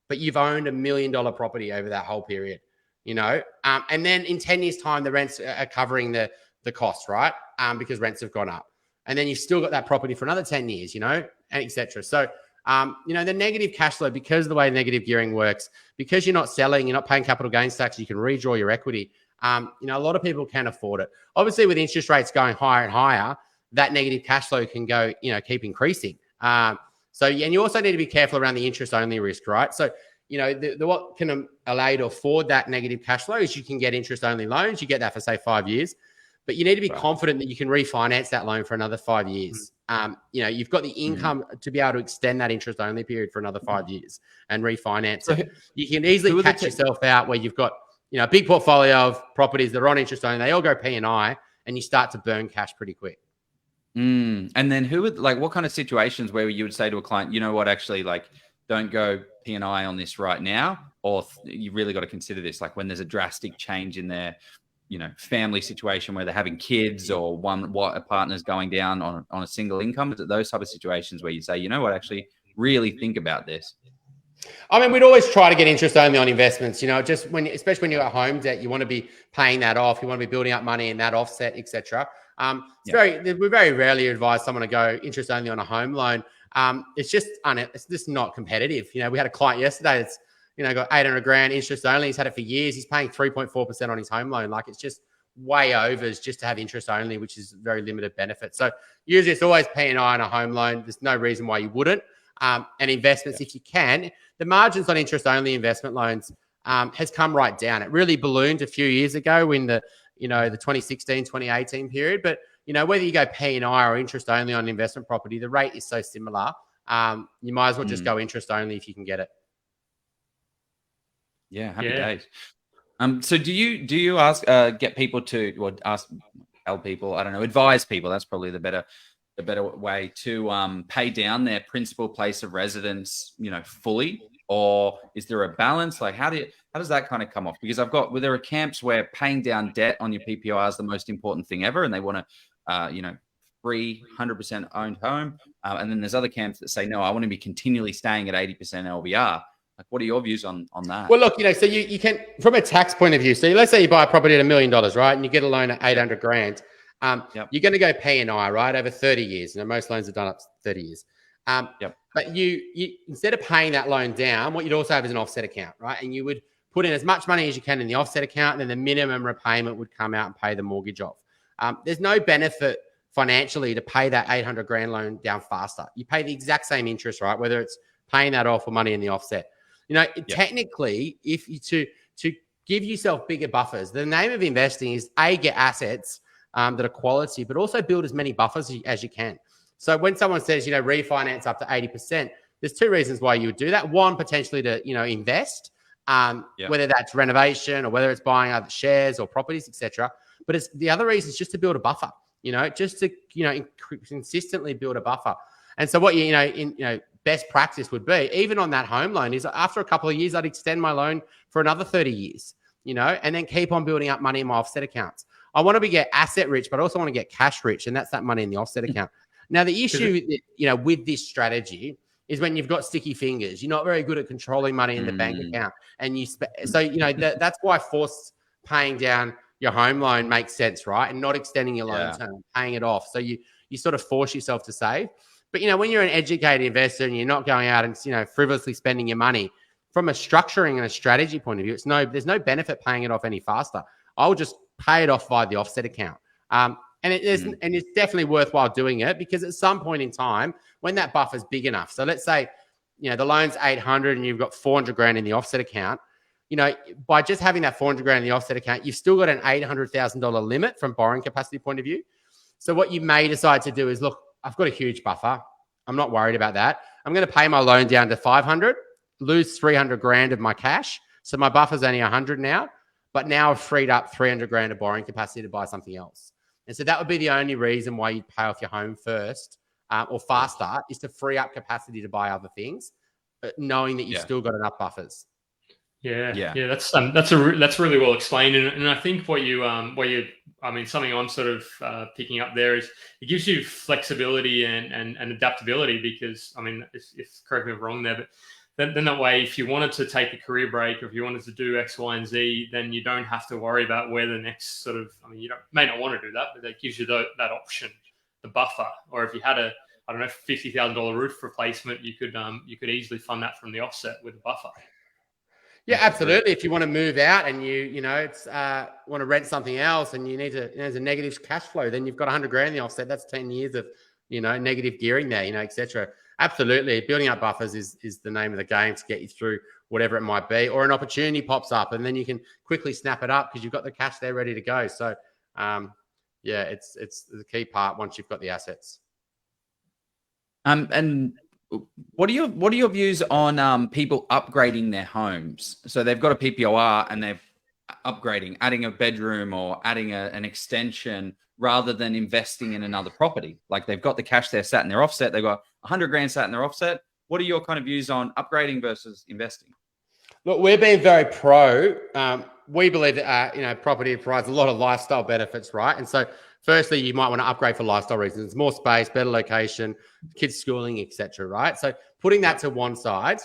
but you've owned $1 million property over that whole period, and then in 10 years time, the rents are covering the costs, right? Because rents have gone up, and then you've still got that property for another 10 years, and etc. So, the negative cash flow, because of the way negative gearing works, because you're not selling, you're not paying capital gains tax, you can redraw your equity. A lot of people can afford it. Obviously, with interest rates going higher and higher, that negative cash flow can go, keep increasing. And you also need to be careful around the interest only risk, right? So, what can allow you to afford that negative cash flow is you can get interest only loans. You get that for say 5 years, but you need to be confident that you can refinance that loan for another 5 years. You've got the income to be able to extend that interest only period for another 5 years and refinance it. You can easily catch yourself out where you've got, a big portfolio of properties that are on interest only. They all go P&I, and you start to burn cash pretty quick. And then what kind of situations where you would say to a client, you know what, actually, don't go P&I on this right now, or you really got to consider this, like when there's a drastic change in their, family situation where they're having kids, or a partner's going down on a single income? Is it those type of situations where you say, you know what, actually really think about this? I mean, we'd always try to get interest only on investments, especially when you've got home debt, you want to be paying that off. You want to be building up money in that offset, etc. We very rarely advise someone to go interest only on a home loan. It's just not competitive. We had a client yesterday that's, got 800 grand interest only. He's had it for years. He's paying 3.4% on his home loan. Like, it's just way overs just to have interest only, which is very limited benefit. So usually it's always P&I on a home loan. There's no reason why you wouldn't. And investments, if you can, the margins on interest only investment loans has come right down. It really ballooned a few years ago in the 2016, 2018 period. But, whether you go P&I or interest only on investment property, the rate is so similar. You might as well just go interest only if you can get it. Yeah, happy days. So do you ask get people to, or tell people, I don't know, advise people, that's probably the better way to pay down their principal place of residence, fully? Or is there a balance? Like, how does that kind of come off? Because there are camps where paying down debt on your PPI is the most important thing ever, and they want to, free 100% owned home. And then there's other camps that say, no, I want to be continually staying at 80% LVR. Like, what are your views on that? Well, look, so you can, from a tax point of view, so let's say you buy a property at $1 million, right? And you get a loan at 800 grand. You're going to go P&I, right, over 30 years. Most loans are done up to 30 years. But you instead of paying that loan down, what you'd also have is an offset account, right? And you would put in as much money as you can in the offset account, and then the minimum repayment would come out and pay the mortgage off. There's no benefit financially to pay that 800 grand loan down faster. You pay the exact same interest, right? Whether it's paying that off or money in the offset. Technically, if you to give yourself bigger buffers, the name of investing is get assets that are quality, but also build as many buffers as you can. So when someone says, refinance up to 80%, there's two reasons why you would do that. One, potentially to, invest, whether that's renovation or whether it's buying other shares or properties, etc. But the other reason is just to build a buffer, just to, consistently build a buffer. And so what, best practice would be, even on that home loan, is after a couple of years, I'd extend my loan for another 30 years, and then keep on building up money in my offset accounts. I want to get asset rich, but I also want to get cash rich. And that's that money in the offset account. Now, the issue, with this strategy is when you've got sticky fingers, you're not very good at controlling money in the bank account. And that's why forced paying down your home loan makes sense, right? And not extending your loan term, paying it off. So you sort of force yourself to save. But, when you're an educated investor and you're not going out and, frivolously spending your money, from a structuring and a strategy point of view, there's no benefit paying it off any faster. I'll just pay it off via the offset account. And it's definitely worthwhile doing it, because at some point in time, when that buffer is big enough, so let's say, the loan's 800 and you've got 400 grand in the offset account, by just having that 400 grand in the offset account, you've still got an $800,000 limit from borrowing capacity point of view. So what you may decide to do is, look, I've got a huge buffer. I'm not worried about that. I'm going to pay my loan down to 500, lose 300 grand of my cash. So my buffer's only 100 now, but now I've freed up 300 grand of borrowing capacity to buy something else. And so that would be the only reason why you'd pay off your home first or faster, is to free up capacity to buy other things, knowing that you've still got enough buffers. Yeah. That's really well explained, and I think what you I mean, something I'm sort of picking up there is it gives you flexibility and adaptability because, I mean, if correct me if I'm wrong there, but then that way, if you wanted to take a career break or if you wanted to do X, Y, and Z, then you don't have to worry about where the next sort of, I mean, you may not want to do that, but that gives you that option, the buffer. Or if you had a, I don't know, $50,000 roof replacement, you could easily fund that from the offset with a buffer. Yeah, absolutely. If you want to move out and it's want to rent something else and you need to, there's a negative cash flow, then you've got 100 grand in the offset. That's 10 years of, negative gearing there, et cetera. Absolutely. Building up buffers is the name of the game to get you through whatever it might be, or an opportunity pops up and then you can quickly snap it up because you've got the cash there ready to go. So, yeah, it's the key part once you've got the assets. And what are your views on people upgrading their homes? So they've got a PPOR and they're upgrading, adding a bedroom or adding an extension rather than investing in another property. Like they've got the cash there sat in their offset. They've got 100 grand sat in their offset. What are your kind of views on upgrading versus investing? Look, we're being very pro. We believe that, property provides a lot of lifestyle benefits, right? And so firstly, you might want to upgrade for lifestyle reasons. More space, better location, kids schooling, etc. Right? So putting that to one side,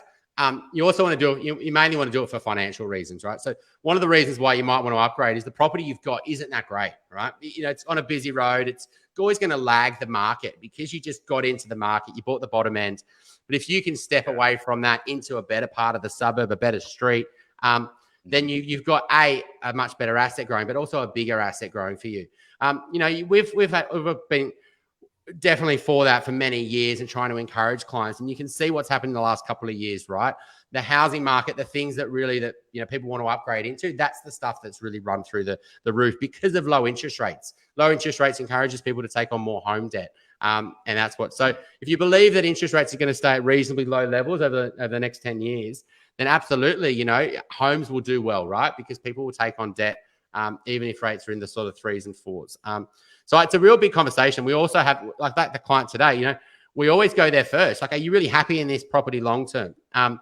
you also want to do it, you mainly want to do it for financial reasons, right? So one of the reasons why you might want to upgrade is the property you've got isn't that great, right? It's on a busy road. It's always going to lag the market because you just got into the market. You bought the bottom end. But if you can step away from that into a better part of the suburb, a better street, then you've got a much better asset growing, but also a bigger asset growing for you. We've been definitely for that for many years and trying to encourage clients. And you can see what's happened in the last couple of years, right? The housing market, the things that people want to upgrade into, that's the stuff that's really run through the roof because of low interest rates. Low interest rates encourages people to take on more home debt. And that's so if you believe that interest rates are going to stay at reasonably low levels over the next 10 years, then absolutely, homes will do well, right? Because people will take on debt, even if rates are in the sort of 3s and 4s. So it's a real big conversation. We also have, like the client today, we always go there first. Like, are you really happy in this property long term? And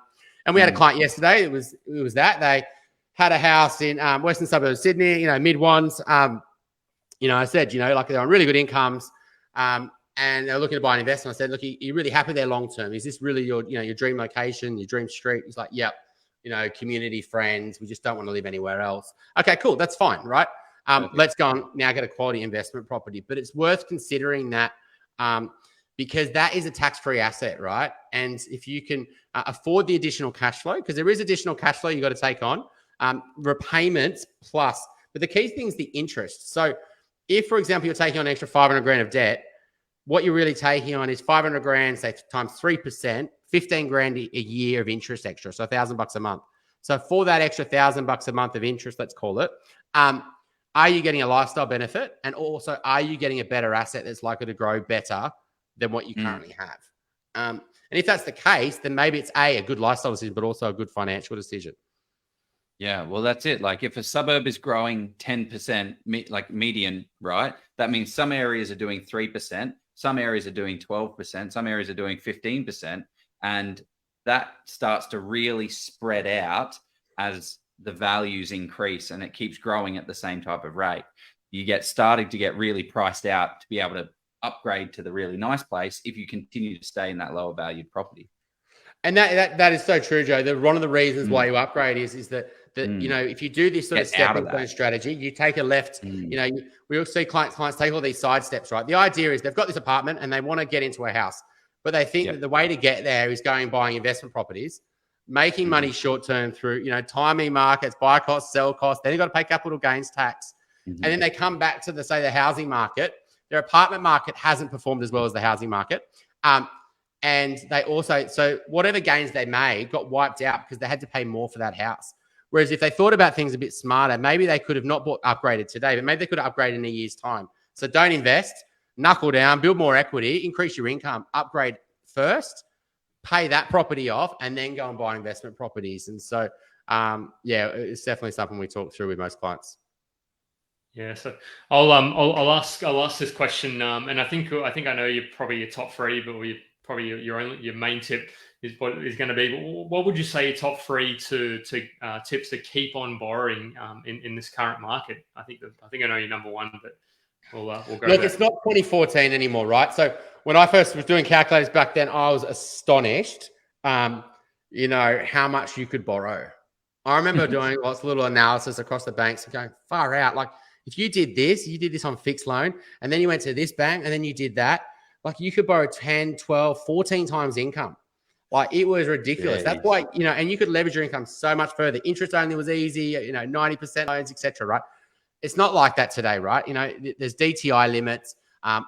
we had a client yesterday. It was that they had a house in western suburbs of Sydney, mid ones. I said, like they're on really good incomes, and they're looking to buy an investment. I said, look, are you really happy there long term? Is this really your dream location, your dream street? He's like, yep. Community, friends. We just don't want to live anywhere else. Okay, cool. That's fine, right? Let's go and now get a quality investment property. But it's worth considering that because that is a tax-free asset, right? And if you can afford the additional cash flow, because there is additional cash flow you got to take on, repayments plus. But the key thing is the interest. So if, for example, you're taking on an extra 500 grand of debt, what you're really taking on is 500 grand, say times 3%, 15 grand a year of interest extra. So $1,000 a month. So for that extra $1,000 a month of interest, let's call it, are you getting a lifestyle benefit? And also, are you getting a better asset that's likely to grow better than what you currently have? And if that's the case, then maybe it's a good lifestyle decision, but also a good financial decision. Yeah, well, that's it. Like if a suburb is growing 10%, like median, right? That means some areas are doing 3%, some areas are doing 12%, some areas are doing 15%. And that starts to really spread out as the values increase and it keeps growing at the same type of rate. You starting to get really priced out to be able to upgrade to the really nice place if you continue to stay in that lower valued property. And that is so true, Joe. One of the reasons why you upgrade is that if you do this sort of stepping stone strategy, you take a left. We all see clients take all these side steps, right? The idea is they've got this apartment and they want to get into a house, but they think that the way to get there is going and buying investment properties, making money short term through timing markets, buy costs, sell costs. Then you've got to pay capital gains tax, and then they come back to the housing market. Their apartment market hasn't performed as well as the housing market. And they also, so whatever gains they made got wiped out because they had to pay more for that house. Whereas if they thought about things a bit smarter, maybe they could have not upgraded today, but maybe they could have upgraded in a year's time. So don't invest, knuckle down, build more equity, increase your income, upgrade first, pay that property off, and then go and buy investment properties. And so, it's definitely something we talk through with most clients. Yeah, so I'll ask this question, and I think I know you're probably your top three, but probably your main tip. is what is going to be. What would you say your top three tips to keep on borrowing in this current market? I think I know you're number one, but we'll go. Look, it's not 2014 anymore, right? So when I first was doing calculators back then, I was astonished, how much you could borrow. I remember doing lots of little analysis across the banks and going far out. Like if you did this on fixed loan, and then you went to this bank and then you did that, like you could borrow 10, 12, 14 times income. Like it was ridiculous. That's why, and you could leverage your income so much further. Interest only was easy, 90% loans, etc. Right? It's not like that today, right? There's DTI limits.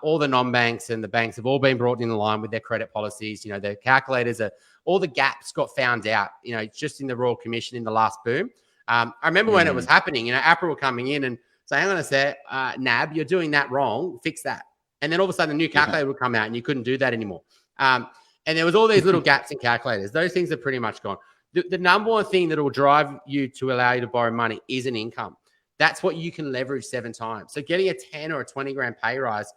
All the non-banks and the banks have all been brought in line with their credit policies. Their calculators all the gaps got found out, just in the Royal Commission in the last boom. I remember when it was happening, APRA were coming in and saying, hang on a sec, NAB, you're doing that wrong, fix that. And then all of a sudden a new calculator would come out and you couldn't do that anymore. And there was all these little gaps in calculators. Those things are pretty much gone. The number one thing that will drive you to allow you to borrow money is an income. That's what you can leverage 7 times. So getting a 10 or a 20 grand pay rise,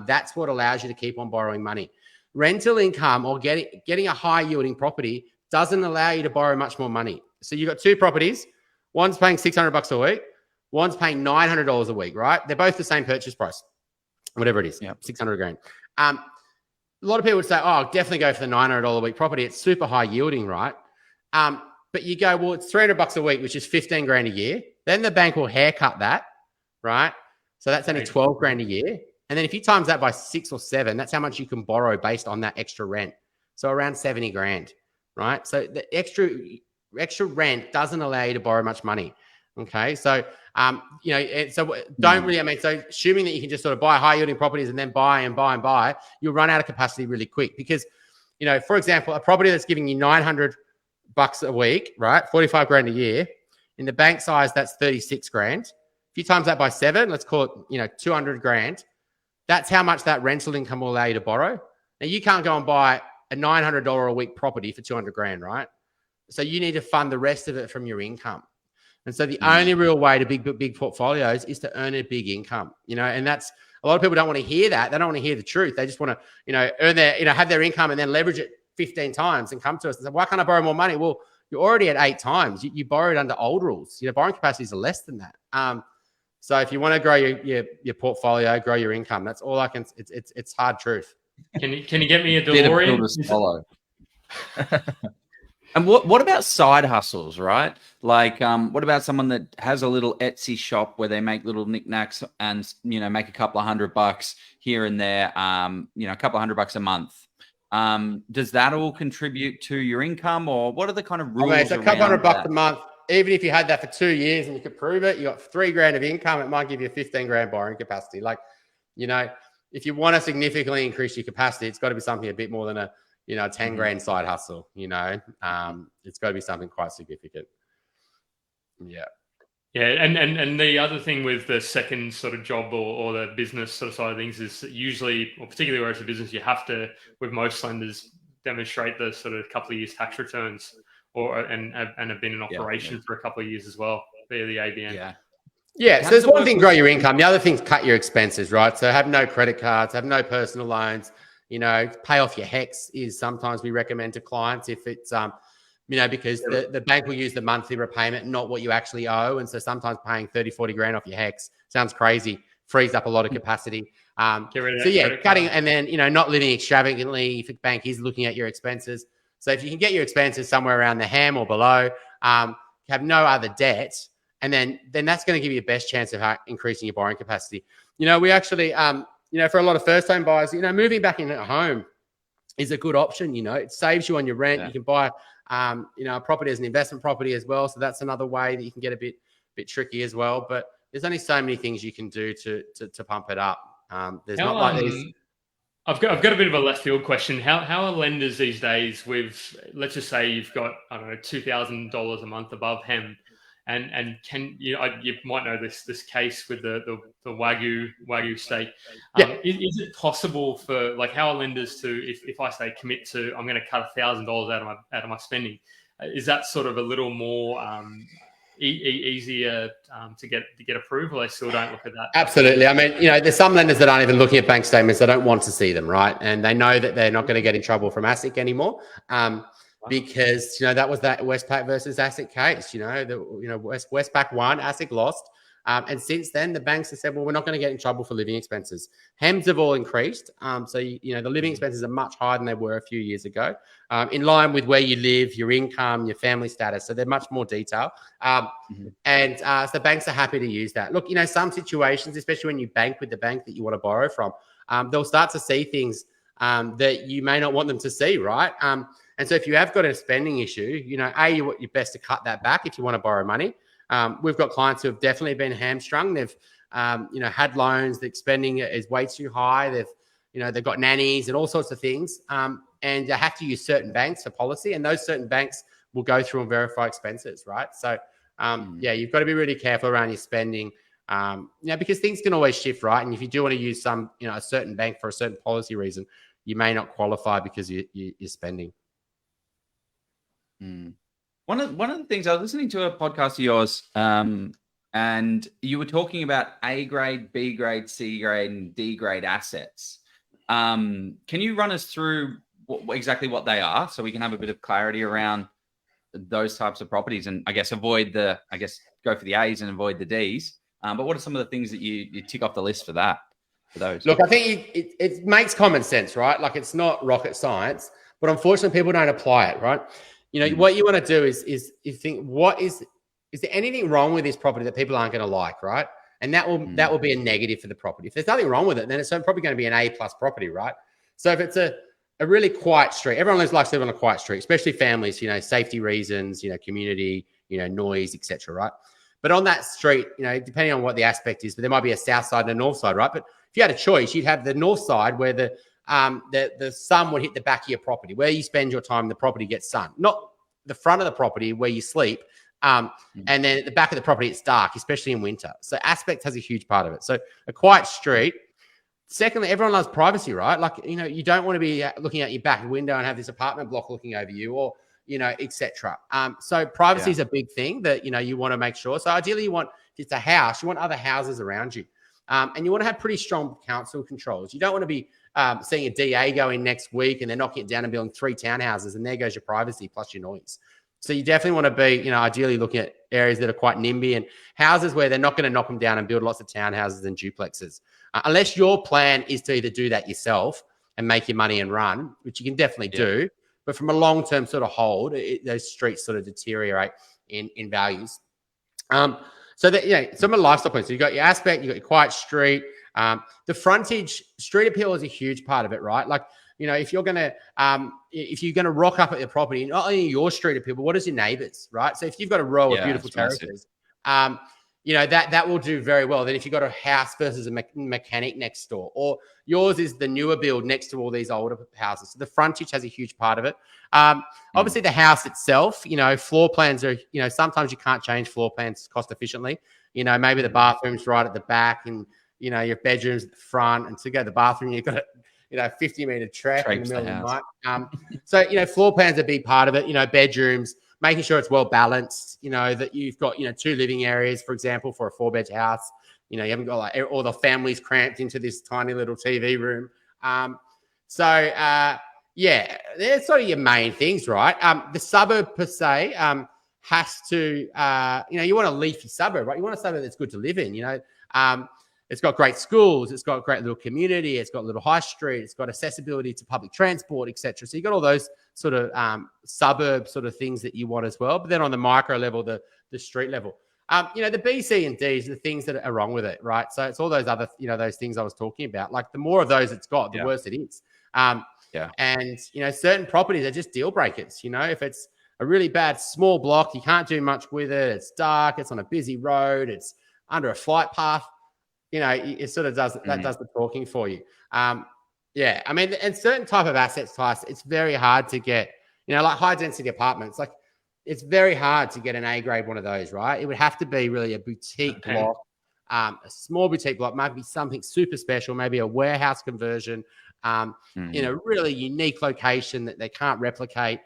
that's what allows you to keep on borrowing money. Rental income or getting a high yielding property doesn't allow you to borrow much more money. So you've got 2 properties. One's paying $600 a week. One's paying $900 a week, right? They're both the same purchase price, whatever it is, 600 grand. A lot of people would say, oh, definitely go for the $900 a week property. It's super high yielding, right? But you go, well, it's $300 a week, which is 15 grand a year. Then the bank will haircut that, right? So that's only 12 grand a year. And then if you times that by 6 or 7, that's how much you can borrow based on that extra rent. So around 70 grand, right? So the extra rent doesn't allow you to borrow much money. Okay. So, so don't really, so assuming that you can just sort of buy high yielding properties and then buy and buy and buy, you'll run out of capacity really quick because, for example, a property that's giving you $900 a week, right? 45 grand a year. In the bank size, that's 36 grand. If you times that by 7, let's call it, 200 grand. That's how much that rental income will allow you to borrow. Now you can't go and buy a $900 a week property for 200 grand, right? So you need to fund the rest of it from your income. And so the only real way to big portfolios is to earn a big income, and that's a lot of people don't want to hear that. They don't want to hear the truth. They just want to, earn their, have their income and then leverage it 15 times and come to us and say, why can't I borrow more money? Well, you're already at 8 times. You borrowed under old rules. Borrowing capacities are less than that. So if you want to grow your portfolio, grow your income, that's all I can. It's hard truth. Can you get me a DeLorean? And what about side hustles, right? Like, what about someone that has a little Etsy shop where they make little knickknacks and, make a couple of $100 here and there, a couple of $100 a month. Does that all contribute to your income or what are the kind of rules? It's a couple $100 a month. Even if you had that for 2 years and you could prove it, you got 3 grand of income, it might give you a 15 grand borrowing capacity. Like, if you want to significantly increase your capacity, it's got to be something a bit more than a 10 grand side hustle, it's got to be something quite significant. Yeah. Yeah. And the other thing with the second sort of job or the business sort of side of things is usually, or particularly where it's a business, you have to, with most lenders, demonstrate the sort of couple of years tax returns and have been in operation for a couple of years as well via the ABN. Yeah. So there's one thing, grow your income. The other thing's cut your expenses, right? So have no credit cards, have no personal loans. Pay off your HEX is sometimes we recommend to clients if it's, because the bank will use the monthly repayment, not what you actually owe. And so sometimes paying 30, 40 grand off your HEX sounds crazy, frees up a lot of capacity. Cutting and then, not living extravagantly if a bank is looking at your expenses. So if you can get your expenses somewhere around the ham or below, have no other debt, and then that's going to give you the best chance of increasing your borrowing capacity. We actually, for a lot of first-time buyers, moving back in at home is a good option. It saves you on your rent. Yeah. You can buy, a property as an investment property as well. So that's another way that you can get a bit tricky as well. But there's only so many things you can do to pump it up. There's not like these. I've got a bit of a left field question. How are lenders these days with, let's just say you've got, I don't know, $2,000 a month above HEM, and can you might know this case with the Wagyu steak. Is it possible for, like, how are lenders to, if I say commit to, I'm going to cut $1,000 out of my spending, is that sort of a little more easier to get approval? They still don't look at that. Absolutely. I mean, there's some lenders that aren't even looking at bank statements. They don't want to see them, right? And they know that they're not going to get in trouble from ASIC anymore. because that was that Westpac versus ASIC case. Westpac won, ASIC lost. And since then, the banks have said, well, we're not going to get in trouble for living expenses. HEMS have all increased. So, the living expenses are much higher than they were a few years ago, in line with where you live, your income, your family status. So they're much more detailed. And so the banks are happy to use that. Look, some situations, especially when you bank with the bank that you want to borrow from, they'll start to see things that you may not want them to see, right? And so if you have got a spending issue, you're best to cut that back if you want to borrow money. We've got clients who have definitely been hamstrung. They've, had loans. The spending is way too high. They've got nannies and all sorts of things. And they have to use certain banks for policy, and those certain banks will go through and verify expenses, right? So, you've got to be really careful around your spending, because things can always shift, right? And if you do want to use a certain bank for a certain policy reason, you may not qualify because you're spending. One of the things, I was listening to a podcast of yours, and you were talking about A grade, B grade, C grade, and D grade assets. Can you run us through exactly what they are, so we can have a bit of clarity around those types of properties, and go for the A's and avoid the D's? But what are some of the things that you tick off the list for that? For those? Look, I think it makes common sense, right? Like, it's not rocket science, but unfortunately, people don't apply it, right? What you want to do is you think, is there anything wrong with this property that people aren't going to like, right? And that will be a negative for the property. If there's nothing wrong with it, then it's probably going to be an A+ property, right? So if it's a really quiet street, everyone likes to live on a quiet street, especially families, safety reasons, community, noise, etc., right? But on that street, depending on what the aspect is, but there might be a south side and a north side, right? But if you had a choice, you'd have the north side where the sun would hit the back of your property. Where you spend your time, the property gets sun. Not the front of the property where you sleep. And then at the back of the property, it's dark, especially in winter. So aspect has a huge part of it. So a quiet street. Secondly, everyone loves privacy, right? Like, you don't want to be looking out your back window and have this apartment block looking over you, or, etc. So privacy is a big thing that, you want to make sure. So ideally if it's a house, you want other houses around you. And you want to have pretty strong council controls. You don't want to be seeing a DA go in next week and they're knocking it down and building 3 townhouses, and there goes your privacy plus your noise. So you definitely want to be, ideally looking at areas that are quite NIMBY and houses where they're not going to knock them down and build lots of townhouses and duplexes. Unless your plan is to either do that yourself and make your money and run, which you can definitely do. But from a long-term sort of hold, those streets sort of deteriorate in values. So that, some of the lifestyle points. So you've got your aspect, you've got your quiet street. The frontage, street appeal is a huge part of it, right? Like, if you're gonna rock up at your property, not only your street appeal, but what is your neighbours, right? So if you've got a row of beautiful terraces, that will do very well. Then if you've got a house versus a mechanic next door, or yours is the newer build next to all these older houses. So the frontage has a huge part of it. Obviously the house itself, floor plans are, sometimes you can't change floor plans cost efficiently. Maybe the bathroom's right at the back and, your bedroom's at the front, and to go to the bathroom, you've got a 50-meter trek in the middle of the night. So, floor plans are a big part of it. Bedrooms, making sure it's well balanced, that you've got, 2 living areas, for example, for a 4-bed house. You haven't got like all the families cramped into this tiny little TV room. They're sort of your main things, right? The suburb per se has to, you want a leafy suburb, right? You want a suburb that's good to live in, It's got great schools. It's got a great little community. It's got a little high street. It's got accessibility to public transport, etc. So you got all those sort of suburb sort of things that you want as well. But then on the micro level, the street level, the B, C, and D is the things that are wrong with it, right? So it's all those other, those things I was talking about. Like, the more of those it's got, the worse it is. And certain properties are just deal breakers. If it's a really bad small block, you can't do much with it. It's dark. It's on a busy road. It's under a flight path. It sort of does the talking for you. And certain type of assets types, it's very hard to get, like high density apartments, like it's very hard to get an A grade one of those, right? It would have to be really a boutique block, a small boutique block, maybe something super special, maybe a warehouse conversion, in a really unique location that they can't replicate.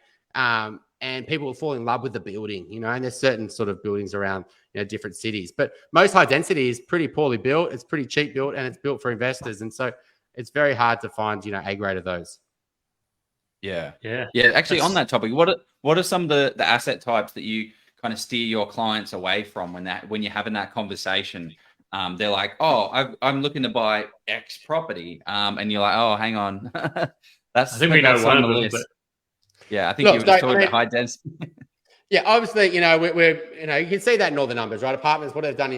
And people will fall in love with the building, and there's certain sort of buildings around, different cities. But most high density is pretty poorly built. It's pretty cheap built, and it's built for investors. And so it's very hard to find, A grade of those. Yeah. Yeah. Actually, on that topic, what are some of the asset types that you kind of steer your clients away from when you're having that conversation? They're like, "Oh, I'm looking to buy X property," and you're like, "Oh, hang on, I that's think we know that's one on of the them, list." but Yeah, I think you Look, were so, just talking I mean, about high density. yeah, obviously, we're you can see that in all the numbers, right? Apartments, what they've done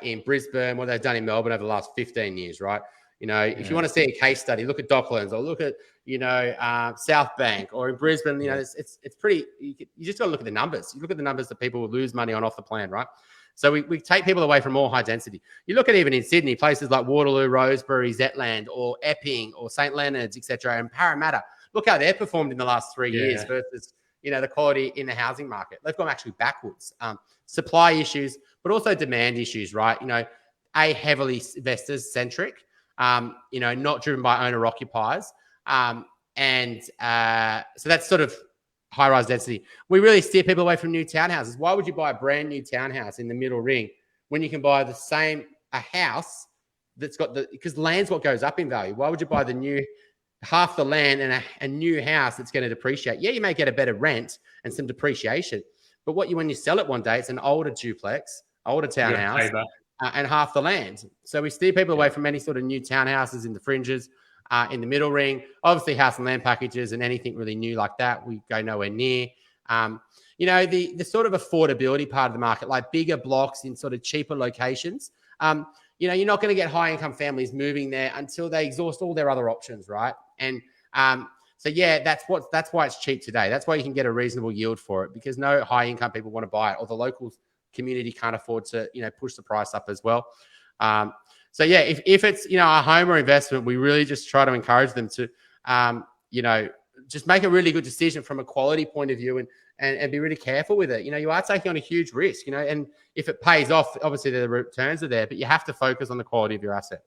in Brisbane, what they've done in Melbourne over the last 15 years, right? If you want to see a case study, look at Docklands or look at South Bank or in Brisbane. It's pretty. You just got to look at the numbers. You look at the numbers that people will lose money on off the plan, right? So we take people away from all high density. You look at even in Sydney, places like Waterloo, Rosebery, Zetland, or Epping, or St Leonard's, etc., and Parramatta. Look how they've performed in the last 3 years versus the quality in the housing market. They've gone actually backwards. Supply issues, but also demand issues, right? Heavily investors centric. Not driven by owner occupiers. So that's sort of high rise density. We really steer people away from new townhouses. Why would you buy a brand new townhouse in the middle ring when you can buy a house that's got because land's what goes up in value? Why would you buy the new half the land and a new house that's going to depreciate? Yeah, you may get a better rent and some depreciation, but when you sell it one day, it's an older duplex, older townhouse, and half the land. So we steer people away from any sort of new townhouses in the fringes, in the middle ring. Obviously, house and land packages and anything really new like that, we go nowhere near. The sort of affordability part of the market, like bigger blocks in sort of cheaper locations. You're not going to get high income families moving there until they exhaust all their other options, right? And that's why it's cheap today. That's why you can get a reasonable yield for it, because no high income people want to buy it, or the local community can't afford to push the price up as well. If it's a home or investment, we really just try to encourage them to just make a really good decision from a quality point of view and be really careful with it. You are taking on a huge risk, and if it pays off, obviously the returns are there, but you have to focus on the quality of your asset.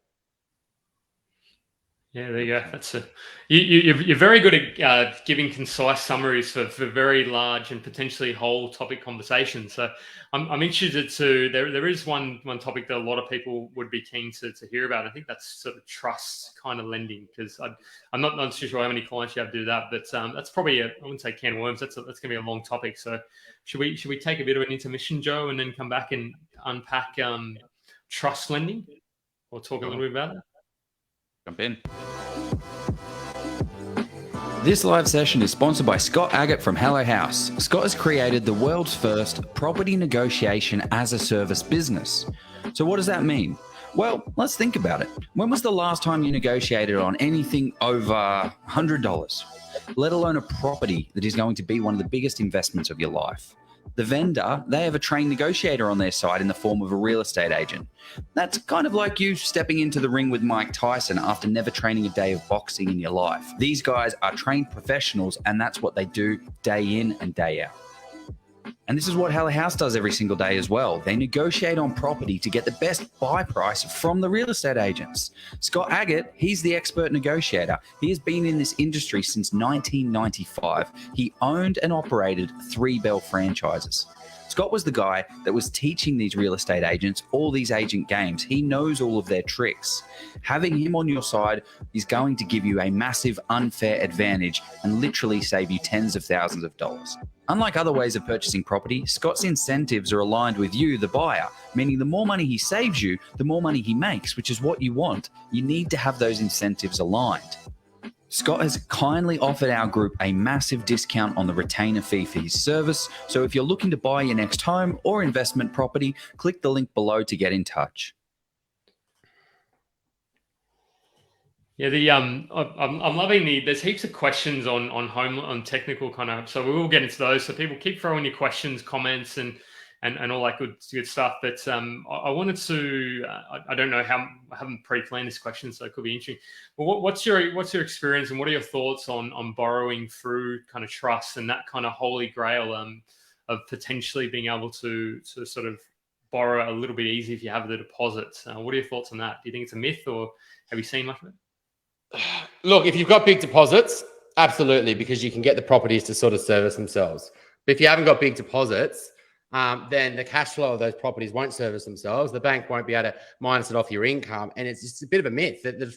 Yeah, there you go. That's you're very good at giving concise summaries for very large and potentially whole topic conversations. So I'm interested to there is one topic that a lot of people would be keen to hear about. I think that's sort of trust kind of lending, because I'm not too sure how many clients you have to do that, but that's probably I wouldn't say can of worms. That's going to be a long topic. So should we take a bit of an intermission, Joe, and then come back and unpack trust lending, or talk a little bit about it? Jump in. This live session is sponsored by Scott Agate from Hello House. Scott has created the world's first property negotiation as a service business. So what does that mean? Well, let's think about it. When was the last time you negotiated on anything over $100, let alone a property that is going to be one of the biggest investments of your life? The vendor, they have a trained negotiator on their side in the form of a real estate agent. That's kind of like you stepping into the ring with Mike Tyson after never training a day of boxing in your life. These guys are trained professionals, and that's what they do day in and day out. And this is what Hello House does every single day as well. They negotiate on property to get the best buy price from the real estate agents. Scott Agate, he's the expert negotiator. He has been in this industry since 1995. He owned and operated 3 Bell franchises. Scott was the guy that was teaching these real estate agents all these agent games. He knows all of their tricks. Having him on your side is going to give you a massive unfair advantage and literally save you tens of thousands of dollars. Unlike other ways of purchasing property, Scott's incentives are aligned with you, the buyer, meaning the more money he saves you, the more money he makes, which is what you want. You need to have those incentives aligned. Scott has kindly offered our group a massive discount on the retainer fee for his service. So if you're looking to buy your next home or investment property, click the link below to get in touch. Yeah, I'm loving there's heaps of questions on technical kind of, so we will get into those. So people keep throwing your questions, comments, and all that good stuff. But I wanted to, I don't know how, I haven't pre-planned this question, so it could be interesting. But what's your experience, and what are your thoughts on borrowing through kind of trust and that kind of holy grail of potentially being able to sort of borrow a little bit easy if you have the deposit? What are your thoughts on that? Do you think it's a myth, or have you seen much of it? Look, if you've got big deposits, absolutely, because you can get the properties to sort of service themselves. But if you haven't got big deposits, then the cash flow of those properties won't service themselves. The bank won't be able to minus it off your income, and it's just a bit of a myth that the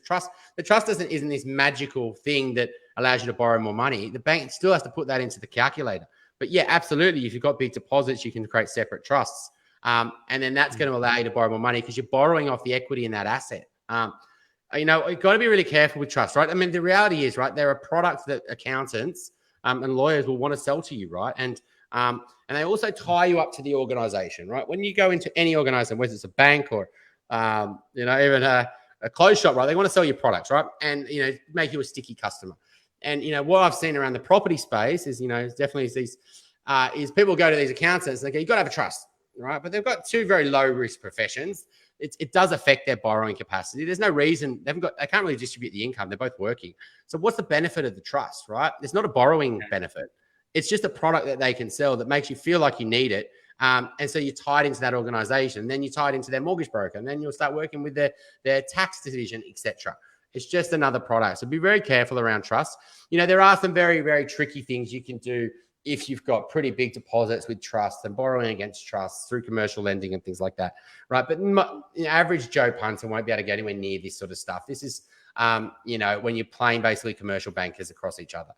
trust isn't this magical thing that allows you to borrow more money, the bank still has to put that into the calculator. But yeah, absolutely. If you've got big deposits, you can create separate trusts. And then that's going to allow you to borrow more money because you're borrowing off the equity in that asset. You've got to be really careful with trust, right? I mean, the reality is, right, there are products that accountants and lawyers will want to sell to you, right? And they also tie you up to the organization, right? When you go into any organization, whether it's a bank or, even a clothes shop, right? They want to sell you products, right? And, make you a sticky customer. And, what I've seen around the property space is, definitely these, is people go to these accountants and they go, you've got to have a trust, right? But they've got two very low risk professions. It does affect their borrowing capacity. There's no reason they can't really distribute the income. They're both working. So what's the benefit of the trust, right? It's not a borrowing benefit. It's just a product that they can sell that makes you feel like you need it. And so you're tied into that organization. Then you're tied into their mortgage broker. And then you'll start working with their tax division, etc. It's just another product. So be very careful around trust. There are some very, very tricky things you can do if you've got pretty big deposits with trust and borrowing against trust through commercial lending and things like that, right? But average Joe Punter won't be able to get anywhere near this sort of stuff. This is, when you're playing basically commercial bankers across each other.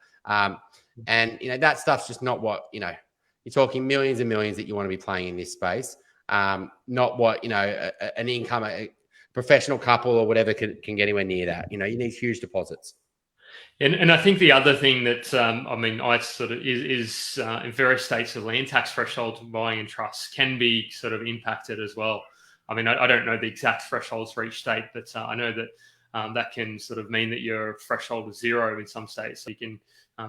And that stuff's just not what, you're talking millions and millions that you want to be playing in this space. Not what, an income, a professional couple or whatever can get anywhere near that. You need huge deposits. And I think the other thing that, I sort of is in various states, the land tax thresholds for buying in trusts can be sort of impacted as well. I mean, I don't know the exact thresholds for each state, but I know that that can sort of mean that your threshold is 0 in some states. So you can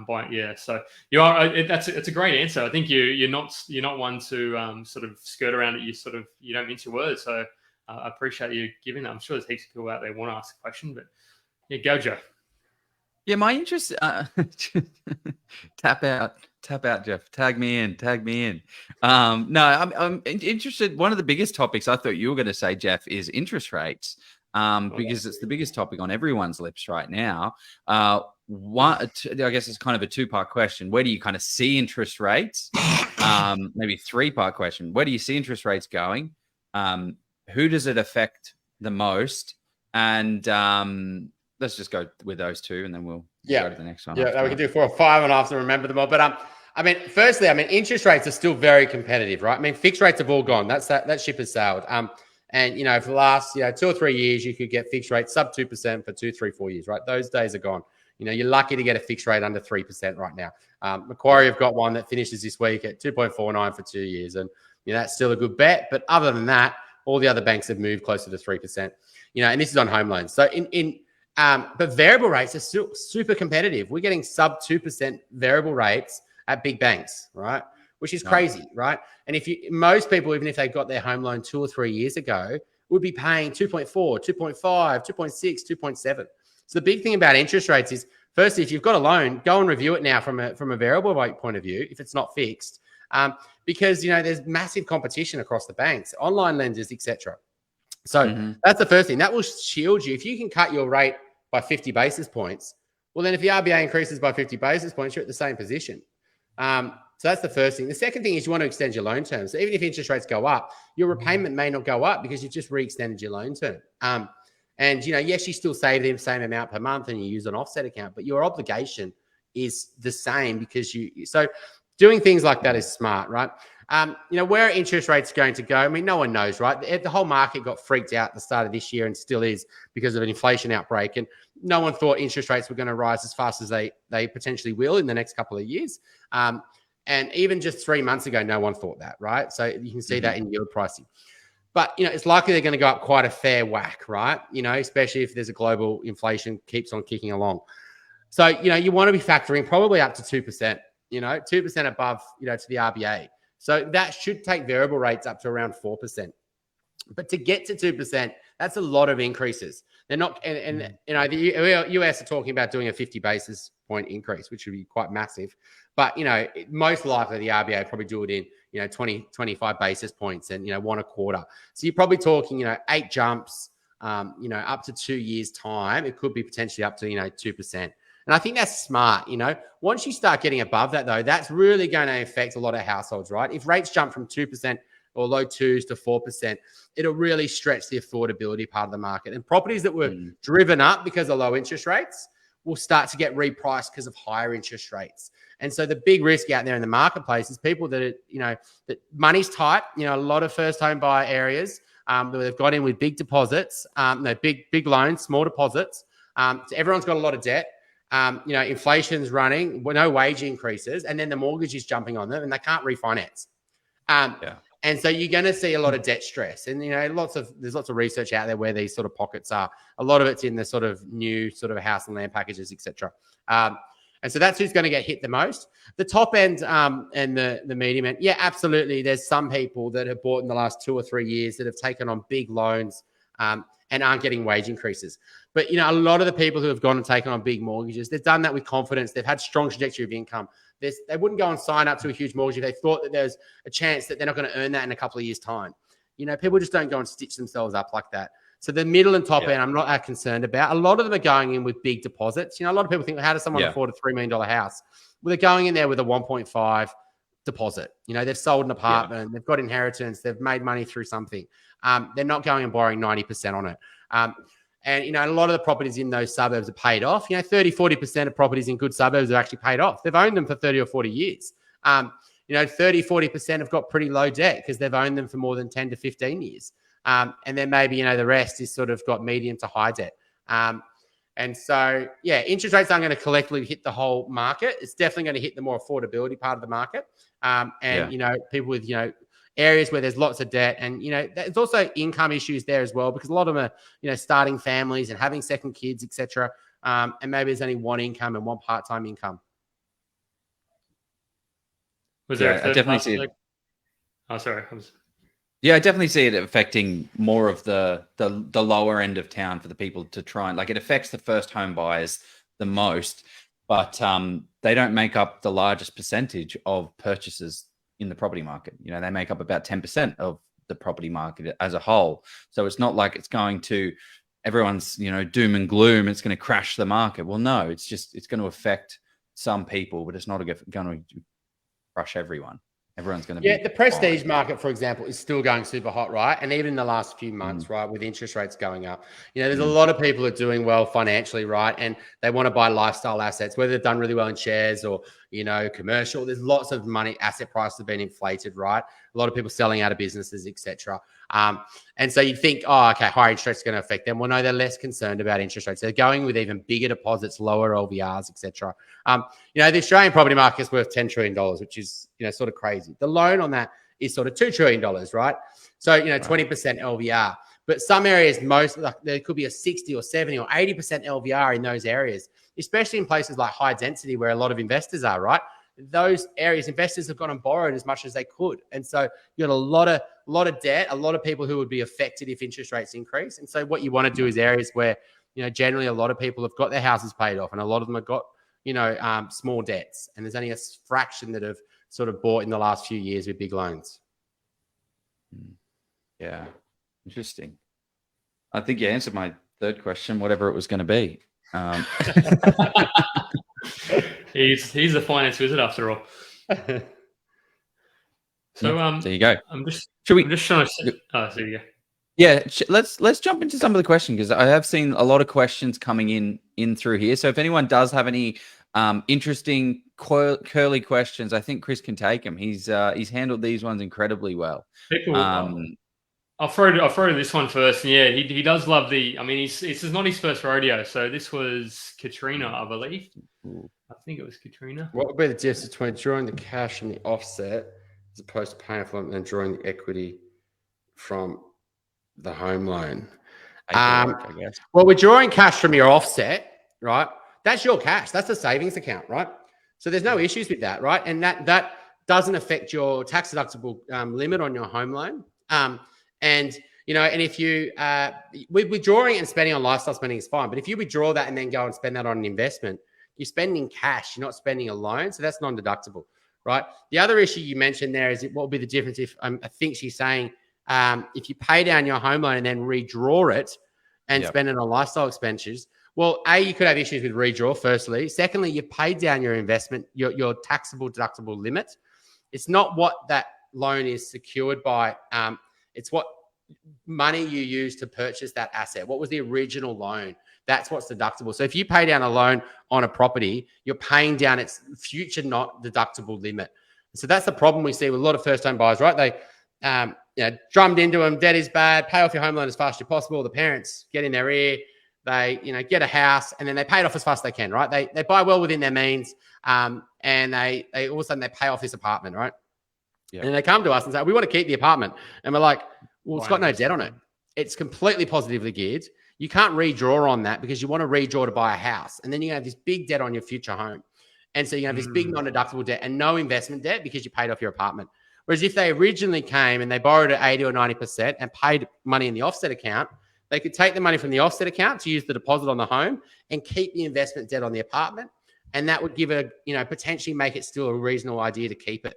buy it. Yeah. So you are. It's a great answer. I think you're not one to sort of skirt around it. You don't mince your words. So I appreciate you giving that. I'm sure there's heaps of people out there who want to ask a question, but yeah, go Joe. Yeah, my interest. Tap out, Jeff. Tag me in. No, I'm interested. One of the biggest topics I thought you were going to say, Jeff, is interest rates, because it's the biggest topic on everyone's lips right now. I guess it's kind of a 2-part question. Where do you kind of see interest rates? Maybe 3-part question. Where do you see interest rates going? Who does it affect the most? And let's just go with those 2, and then we'll go to the next one. Yeah, we can do 4 or 5 and I have to remember them all. But firstly, interest rates are still very competitive, right? Fixed rates have all gone. That ship has sailed. And for the last 2 or 3 years, you could get fixed rates sub 2% for 2, 3, 4 years, right? Those days are gone. You're lucky to get a fixed rate under 3% right now. Macquarie have got one that finishes this week at 2.49 for 2 years, and that's still a good bet. But other than that, all the other banks have moved closer to 3%. And this is on home loans. So but variable rates are still super competitive. We're getting sub 2% variable rates at big banks, right? Which is crazy, right? And most people, even if they got their home loan 2 or 3 years ago, would be paying 2.4, 2.5, 2.6, 2.7. So the big thing about interest rates is, firstly, if you've got a loan, go and review it now from a variable rate point of view, if it's not fixed, because there's massive competition across the banks, online lenders, etc. So that's the first thing. That will shield you. If you can cut your rate by 50 basis points, well, then if the RBA increases by 50 basis points, you're at the same position. So that's the first thing. The second thing is you want to extend your loan term. So even if interest rates go up, your repayment may not go up because you've just re-extended your loan term. And, yes, you still save the same amount per month and you use an offset account, but your obligation is the same because so doing things like that is smart, right? Where are interest rates going to go? No one knows, right? The whole market got freaked out at the start of this year and still is because of an inflation outbreak. And no one thought interest rates were going to rise as fast as they potentially will in the next couple of years. And even just 3 months ago, no one thought that, right? So you can see that in yield pricing. But, it's likely they're going to go up quite a fair whack, right? Especially if there's a global inflation keeps on kicking along. So, you want to be factoring probably up to 2%, 2% above, to the RBA. So that should take variable rates up to around 4%. But to get to 2%, that's a lot of increases. They're not, and the US are talking about doing a 50 basis point increase, which would be quite massive. But, most likely the RBA probably do it in, 20, 25 basis points and, 1.25. So you're probably talking, 8 jumps, up to 2 years time. It could be potentially up to, 2%. And I think that's smart. Once you start getting above that, though, that's really going to affect a lot of households, right? If rates jump from 2% or low 2s to 4%, it'll really stretch the affordability part of the market. And properties that were driven up because of low interest rates will start to get repriced because of higher interest rates. And so the big risk out there in the marketplace is people that are, that money's tight. A lot of first home buyer areas where they've got in with big deposits, big loans, small deposits. So everyone's got a lot of debt. Inflation's running, no wage increases, and then the mortgage is jumping on them, and they can't refinance. And so you're going to see a lot of debt stress, and there's lots of research out there where these sort of pockets are. A lot of it's in the sort of new sort of house and land packages, etc. And so that's who's going to get hit the most. The top end and the medium end, yeah, absolutely. There's some people that have bought in the last 2 or 3 years that have taken on big loans and aren't getting wage increases. But, a lot of the people who have gone and taken on big mortgages, they've done that with confidence. They've had strong trajectory of income. They wouldn't go and sign up to a huge mortgage if they thought that there's a chance that they're not going to earn that in a couple of years' time. People just don't go and stitch themselves up like that. So the middle and top end, I'm not that concerned about. A lot of them are going in with big deposits. A lot of people think, how does someone afford a $3 million house? Well, they're going in there with a 1.5 deposit. They've sold an apartment, they've got inheritance, they've made money through something. They're not going and borrowing 90% on it. And, a lot of the properties in those suburbs are paid off. 30, 40% of properties in good suburbs are actually paid off. They've owned them for 30 or 40 years. 30, 40% have got pretty low debt because they've owned them for more than 10 to 15 years. And then maybe, the rest is sort of got medium to high debt. And so, interest rates aren't going to collectively hit the whole market. It's definitely going to hit the more affordability part of the market. People with, areas where there's lots of debt, and there's also income issues there as well, because a lot of them are starting families and having second kids, etc. And maybe there's only one income and one part-time income. Was there I definitely see it. Oh, sorry. I definitely see it affecting more of the lower end of town for the people to try and it affects the first home buyers the most, but they don't make up the largest percentage of purchases in the property market. They make up about 10% of the property market as a whole. So it's not like it's going to, everyone's, doom and gloom, it's going to crash the market. Well, no, it's going to affect some people, but it's not going to crush everyone. Everyone's going to be... the prestige market, for example, is still going super hot, right? And even in the last few months, right, with interest rates going up, there's a lot of people who are doing well financially, right? And they want to buy lifestyle assets, whether they've done really well in shares or, commercial. There's lots of money. Asset prices have been inflated, right? A lot of people selling out of businesses, etc. And so you think, higher interest rates are going to affect them. Well, no, they're less concerned about interest rates. They're going with even bigger deposits, lower LVRs, etc. The Australian property market is worth $10 trillion, which is, sort of crazy. The loan on that is sort of $2 trillion, right? So, 20% LVR. But some areas, there could be a 60 or 70 or 80% LVR in those areas, especially in places like high density where a lot of investors are, right? Those areas, investors have gone and borrowed as much as they could. And so you got a lot of debt, a lot of people who would be affected if interest rates increase. And so what you want to do is areas where, generally a lot of people have got their houses paid off and a lot of them have got, small debts. And there's only a fraction that have sort of bought in the last few years with big loans. Yeah. Interesting. I think you answered my third question, whatever it was going to be. He's a finance wizard after all. So there you go. I'm just trying to. Oh, there you go. Yeah, let's jump into some of the questions, because I have seen a lot of questions coming in through here. So if anyone does have any interesting curly questions, I think Chris can take them. He's handled these ones incredibly well. I'll throw this one first. Yeah, he does love the. I mean, this is not his first rodeo. So this was Katrina, I believe. I think it was Katrina. What would be the difference between drawing the cash from the offset as opposed to paying for it and then drawing the equity from the home loan? I guess. Well, we're drawing cash from your offset, right? That's your cash. That's a savings account, right? So there's no issues with that, right? And that doesn't affect your tax deductible limit on your home loan. And if you withdrawing and spending on lifestyle spending is fine, but if you withdraw that and then go and spend that on an investment, you're spending cash. You're not spending a loan, so that's non-deductible, right? The other issue you mentioned there is what will be the difference if I think she's saying if you pay down your home loan and then redraw it and spend it on lifestyle expenditures. Well, you could have issues with redraw, firstly. Secondly, you paid down your investment, your taxable deductible limit. It's not what that loan is secured by. It's what money you used to purchase that asset? What was the original loan? That's what's deductible. So if you pay down a loan on a property, you're paying down its future not deductible limit. So that's the problem we see with a lot of first-home buyers, right? They drummed into them, debt is bad, pay off your home loan as fast as possible. The parents get in their ear, they get a house, and then they pay it off as fast as they can, right? They buy well within their means, and they all of a sudden they pay off this apartment, right? Yep. And they come to us and say, we want to keep the apartment. And we're like, well, it's got no debt on it. It's completely positively geared. You can't redraw on that because you want to redraw to buy a house. And then you have this big debt on your future home. And so you have this big non-deductible debt and no investment debt because you paid off your apartment. Whereas if they originally came and they borrowed at 80 or 90% and paid money in the offset account, they could take the money from the offset account to use the deposit on the home and keep the investment debt on the apartment. And that would give potentially make it still a reasonable idea to keep it.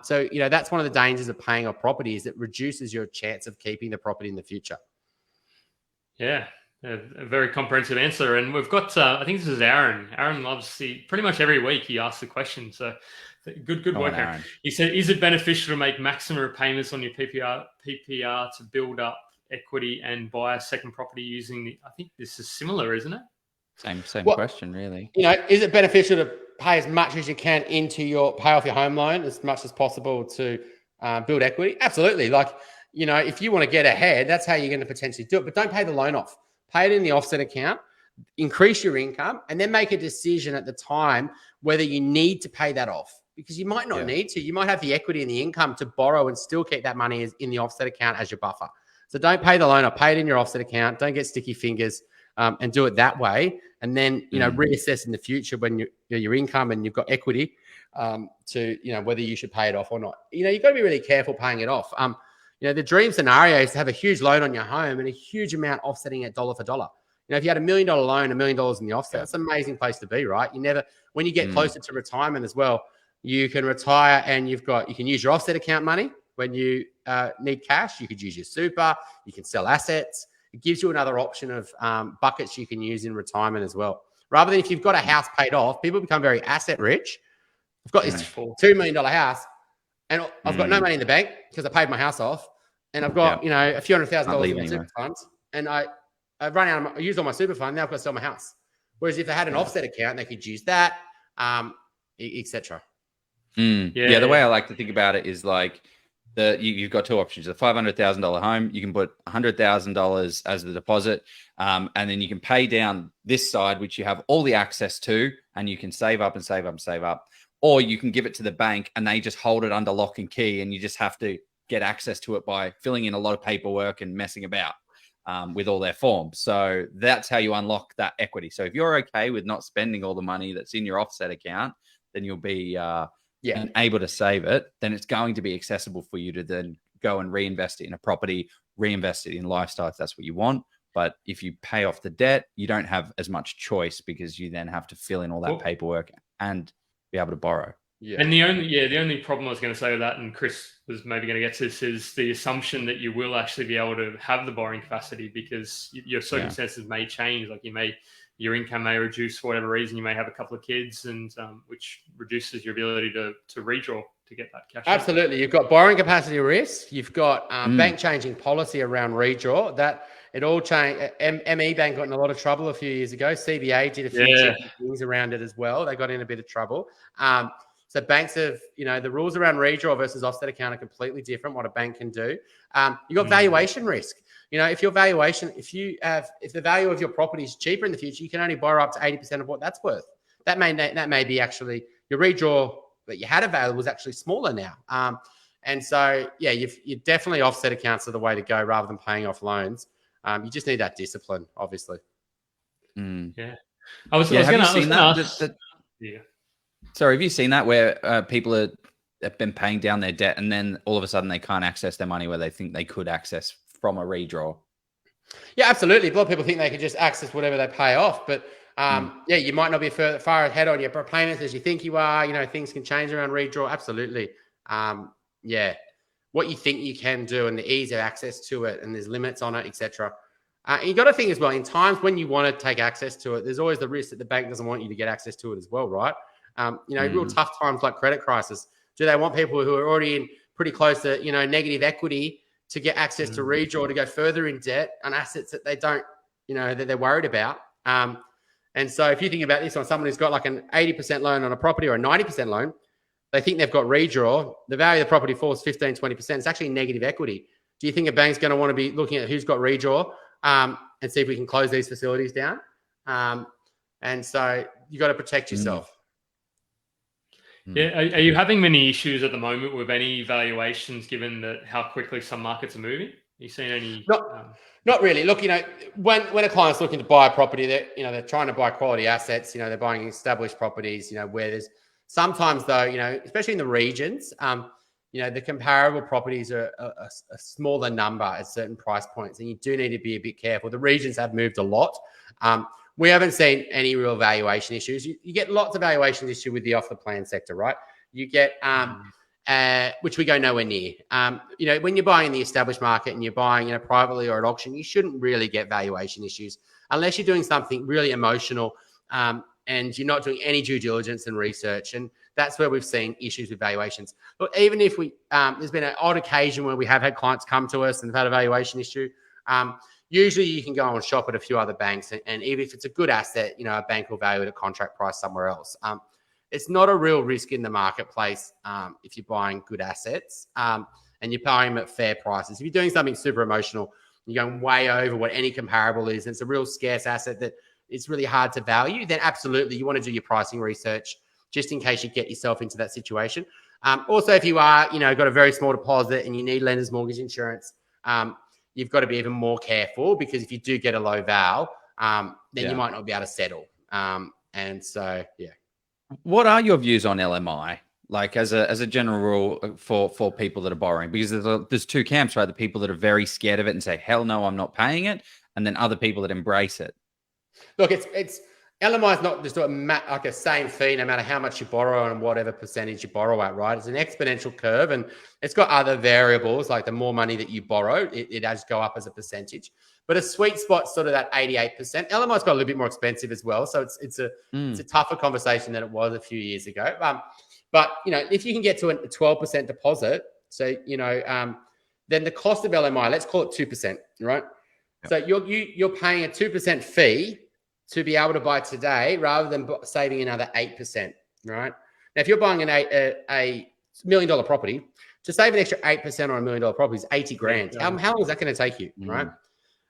So that's one of the dangers of paying off property is it reduces your chance of keeping the property in the future. Yeah, a very comprehensive answer. And we've got, I think this is Aaron. Aaron loves pretty much every week he asks the question. So good work, Aaron. He said, is it beneficial to make maximum repayments on your PPR to build up equity and buy a second property using I think this is similar, isn't it? Same question, really. Is it beneficial to pay as much as you can into pay off your home loan as much as possible to build equity? Absolutely. If you want to get ahead, that's how you're going to potentially do it. But don't pay the loan off. Pay it in the offset account, increase your income, and then make a decision at the time whether you need to pay that off. Because you might not need to. You might have the equity and the income to borrow and still keep that money in the offset account as your buffer. So don't pay the loan off. Pay it in your offset account. Don't get sticky fingers and do it that way. And then, reassess in the future when your income and you've got equity to, whether you should pay it off or not. You've got to be really careful paying it off. The dream scenario is to have a huge loan on your home and a huge amount offsetting it dollar for dollar. If you had $1 million loan, $1 million in the offset, that's an amazing place to be, right? When you get closer to retirement as well, you can retire and you can use your offset account money when you need cash. You could use your super, you can sell assets. It gives you another option of buckets you can use in retirement as well. Rather than if you've got a house paid off, people become very asset rich. I've got this $2 million house and I've got no money in the bank because I paid my house off. And I've got, a few $100,000 in my super funds. And I run out, I used all my super fund. Now I've got to sell my house. Whereas if they had an offset account, they could use that, etc. The way I like to think about it is you've got two options. The $500,000 home, you can put $100,000 as the deposit, and then you can pay down this side, which you have all the access to, and you can save up and save up and save up. Or you can give it to the bank and they just hold it under lock and key, and you just have to get access to it by filling in a lot of paperwork and messing about with all their forms. So that's how you unlock that equity. So if you're okay with not spending all the money that's in your offset account, then you'll be able to save it. Then it's going to be accessible for you to then go and reinvest it in a property, reinvest it in lifestyle if that's what you want. But if you pay off the debt, you don't have as much choice because you then have to fill in all that paperwork and be able to borrow. Yeah. And the only problem I was going to say with that, and Chris was maybe going to get to this, is the assumption that you will actually be able to have the borrowing capacity because your circumstances may change. Your income may reduce for whatever reason. You may have a couple of kids, and which reduces your ability to redraw to get that cash. Absolutely, you've got borrowing capacity risk. You've got bank changing policy around redraw. That it all changed. ME Bank got in a lot of trouble a few years ago. CBA did a few things around it as well. They got in a bit of trouble. So banks have, the rules around redraw versus offset account are completely different. What a bank can do. You've got valuation risk. If the value of your property is cheaper in the future, you can only borrow up to 80% of what that's worth. That may be actually your redraw that you had available was actually smaller now. And so, you definitely offset accounts are the way to go rather than paying off loans. You just need that discipline, obviously. Yeah. I was going to ask. Sorry, have you seen that where people have been paying down their debt and then all of a sudden they can't access their money where they think they could access from a redraw? Yeah, absolutely. A lot of people think they can just access whatever they pay off, but you might not be far ahead on your payments as you think you are. Things can change around redraw. Absolutely. What you think you can do and the ease of access to it, and there's limits on it, etc. You got to think as well, in times when you want to take access to it, there's always the risk that the bank doesn't want you to get access to it as well, right? Real tough times like credit crisis. Do they want people who are already in pretty close to, negative equity to get access to redraw to go further in debt on assets that they don't, that they're worried about. And so if you think about this on someone who's got like an 80% loan on a property or a 90% loan, they think they've got redraw, the value of the property falls 15, 20%. It's actually negative equity. Do you think a bank's going to want to be looking at who's got redraw and see if we can close these facilities down? And so you got to protect yourself. Yeah. Are you having many issues at the moment with any valuations, given that how quickly some markets are moving? Are you seeing any? Not really. Look, when a client's looking to buy a property, they're trying to buy quality assets. They're buying established properties. Where there's sometimes though, especially in the regions, the comparable properties are a smaller number at certain price points, and you do need to be a bit careful. The regions have moved a lot. We haven't seen any real valuation issues. You get lots of valuation issues with the off-the-plan sector, right? You get, which we go nowhere near. When you're buying in the established market and you're buying, privately or at auction, you shouldn't really get valuation issues unless you're doing something really emotional and you're not doing any due diligence and research. And that's where we've seen issues with valuations. But even if there's been an odd occasion where we have had clients come to us and have had a valuation issue, usually you can go and shop at a few other banks, and even if it's a good asset, a bank will value it at contract price somewhere else. It's not a real risk in the marketplace if you're buying good assets and you're buying them at fair prices. If you're doing something super emotional, you're going way over what any comparable is, and it's a real scarce asset that it's really hard to value, then absolutely you want to do your pricing research just in case you get yourself into that situation. Also, if you are, got a very small deposit and you need lender's mortgage insurance, you've got to be even more careful, because if you do get a low val, then you might not be able to settle. And so, yeah. What are your views on LMI? Like as a general rule for people that are borrowing, because there's two camps, right? The people that are very scared of it and say, hell no, I'm not paying it. And then other people that embrace it. Look, it's LMI is not just like a same fee no matter how much you borrow and whatever percentage you borrow at, right? It's an exponential curve, and it's got other variables, like the more money that you borrow, it does go up as a percentage. But a sweet spot, sort of that 88%. LMI's got a little bit more expensive as well, so it's a tougher conversation than it was a few years ago. But if you can get to a 12% deposit, so then the cost of LMI, let's call it 2%, right? Yep. So you're paying a 2% fee to be able to buy today, rather than saving another 8%, right? Now, if you're buying a $1 million property, to save an extra 8% on $1 million property is 80 grand. How long is that going to take you, right?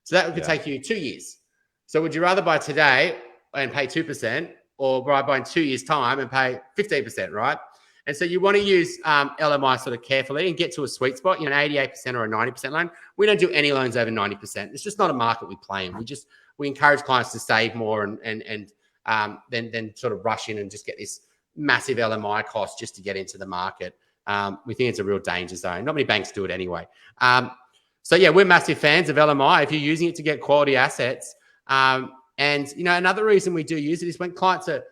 So that could take you 2 years. So would you rather buy today and pay 2%, or buy in 2 years' time and pay 15%, right? And so you want to use LMI sort of carefully and get to a sweet spot, an 88% or a 90% loan. We don't do any loans over 90%. It's just not a market we play in. We encourage clients to save more and then sort of rush in and just get this massive LMI cost just to get into the market. We think it's a real danger zone. Not many banks do it anyway. So yeah, we're massive fans of LMI if you're using it to get quality assets. And another reason we do use it is when clients are,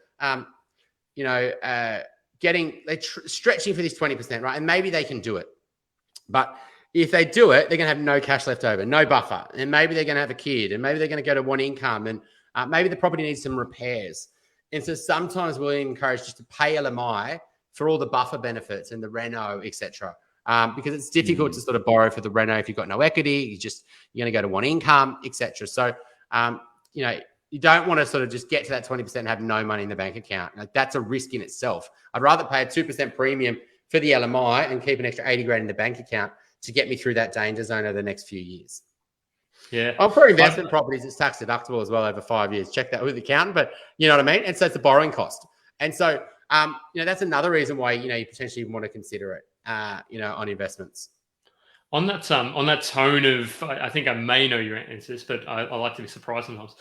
stretching for this 20%, right? And maybe they can do it, but if they do it, they're going to have no cash left over, no buffer, and maybe they're going to have a kid, and maybe they're going to go to one income, and maybe the property needs some repairs. And so sometimes we'll encourage just to pay LMI for all the buffer benefits and the reno, etc. Because it's difficult to sort of borrow for the reno if you've got no equity. You're going to go to one income, etc. So you don't want to sort of just get to that 20% and have no money in the bank account. Like, that's a risk in itself. I'd rather pay a 2% premium for the LMI and keep an extra 80 grand in the bank account to get me through that danger zone over the next few years. Yeah. For investment properties, it's tax deductible as well over 5 years. Check that with the accountant, but you know what I mean? And so it's a borrowing cost. And so, that's another reason why, you potentially want to consider it, on investments. On that tone of, I think I may know your answers, but I like to be surprised sometimes.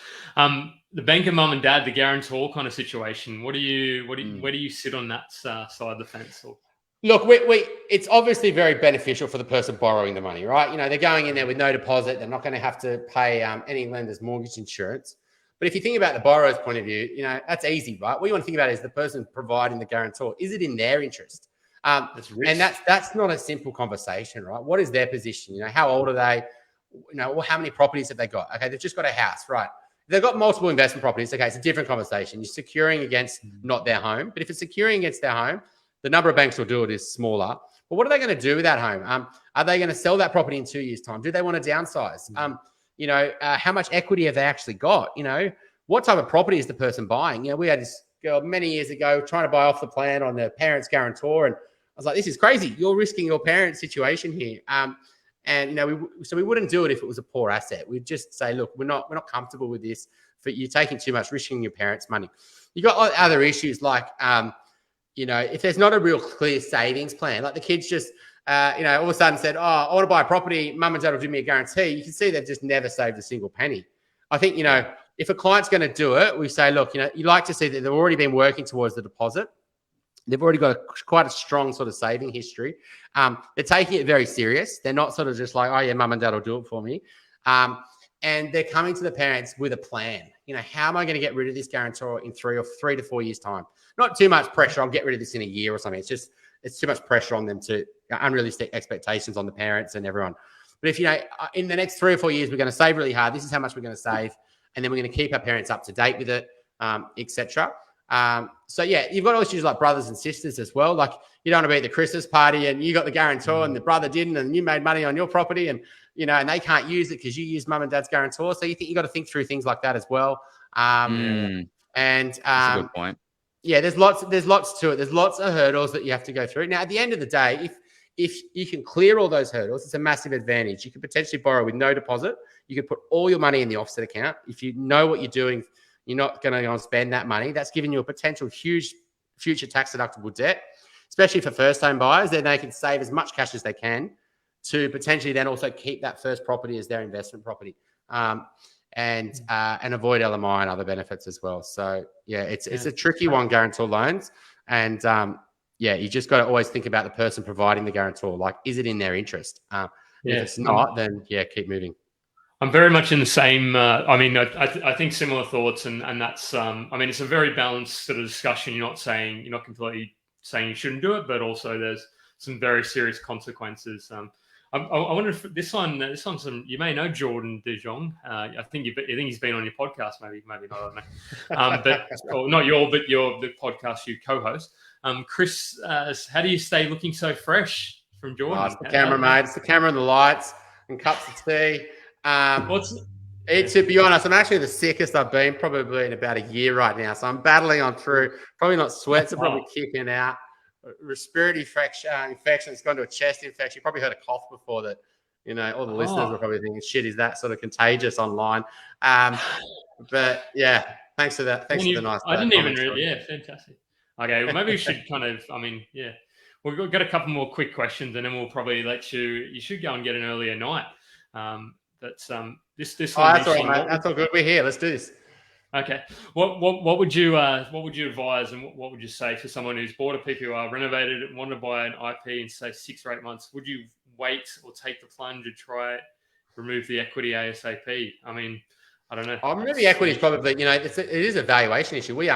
The banker mum and dad, the guarantor kind of situation. Where do you sit on that side of the fence? Or? Look, it's obviously very beneficial for the person borrowing the money, right? They're going in there with no deposit. They're not going to have to pay any lender's mortgage insurance. But if you think about the borrower's point of view, that's easy, right? What you want to think about is the person providing the guarantor. Is it in their interest? And that's not a simple conversation, right? What is their position? How old are they? How many properties have they got? Okay, they've just got a house, right? They've got multiple investment properties. Okay, it's a different conversation. You're securing against not their home. But if it's securing against their home, the number of banks will do it is smaller. Well, what are they going to do with that home? Are they going to sell that property in 2 years' time? Do they want to downsize? How much equity have they actually got? What type of property is the person buying? We had this girl many years ago trying to buy off the plan on the parents' guarantor, and I was like, this is crazy. You're risking your parents' situation here. We wouldn't do it if it was a poor asset. We'd just say, look, we're not comfortable with this. For you taking too much, risking your parents' money. You got other issues like, if there's not a real clear savings plan, like the kids just, all of a sudden said, oh, I want to buy a property. Mum and dad will give me a guarantee. You can see they've just never saved a single penny. I think, if a client's going to do it, we say, look, you like to see that they've already been working towards the deposit. They've already got quite a strong sort of saving history. They're taking it very serious. They're not sort of just like, oh, yeah, mum and dad will do it for me. And they're coming to the parents with a plan. How am I going to get rid of this guarantor in 3 to 4 years' time? Not too much pressure. I'll get rid of this in a year or something. It's too much pressure on them to unrealistic expectations on the parents and everyone. But if, in the next 3 or 4 years, we're going to save really hard. This is how much we're going to save. And then we're going to keep our parents up to date with it, etc. You've got issues like brothers and sisters as well. Like you don't want to be at the Christmas party and you got the guarantor and the brother didn't, and you made money on your property and they can't use it because you used mum and dad's guarantor. So you got to think through things like that as well. That's a good point. Yeah, there's lots to it. There's lots of hurdles that you have to go through. Now, at the end of the day, if you can clear all those hurdles, it's a massive advantage. You could potentially borrow with no deposit. You could put all your money in the offset account. If you know what you're doing, you're not going to go and spend that money. That's giving you a potential huge future tax deductible debt, especially for first home buyers. Then they can save as much cash as they can to potentially then also keep that first property as their investment property, and avoid LMI and other benefits as well. So it's a tricky one, guarantor loans, and you just got to always think about the person providing the guarantor. Like, is it in their interest? If it's not, then keep moving. I'm very much in the same. I think similar thoughts, and that's. It's a very balanced sort of discussion. You're not completely saying you shouldn't do it, but also there's some very serious consequences. I wonder if this one, you may know Jordan De Jong. I think he's been on your podcast, maybe not. I don't know. But not the podcast you co-host. Chris, how do you stay looking so fresh from Jordan? It's the camera, mate. It's the camera and the lights and cups of tea. To be honest, I'm actually the sickest I've been probably in about a year right now. So I'm battling on through. Probably not sweats are probably kicking out. Respiratory infection. It's gone to a chest infection. You probably heard a cough before that. All the listeners were probably thinking, shit, is that sort of contagious online? But yeah, thanks for that. Thanks for the nice. I didn't even really. Yeah, fantastic. Okay, well, maybe we should we've got a couple more quick questions, and then we'll probably let you. You should go and get an earlier night. This one. That's all right, mate. That's all good. We're here. Let's do this. Okay. What would you advise, and what would you say to someone who's bought a PPR, renovated it, wanted to buy an IP in say 6 or 8 months? Would you wait or take the plunge and try it, remove the equity ASAP? I mean, I don't know. Remove the equity is probably it is a valuation issue. We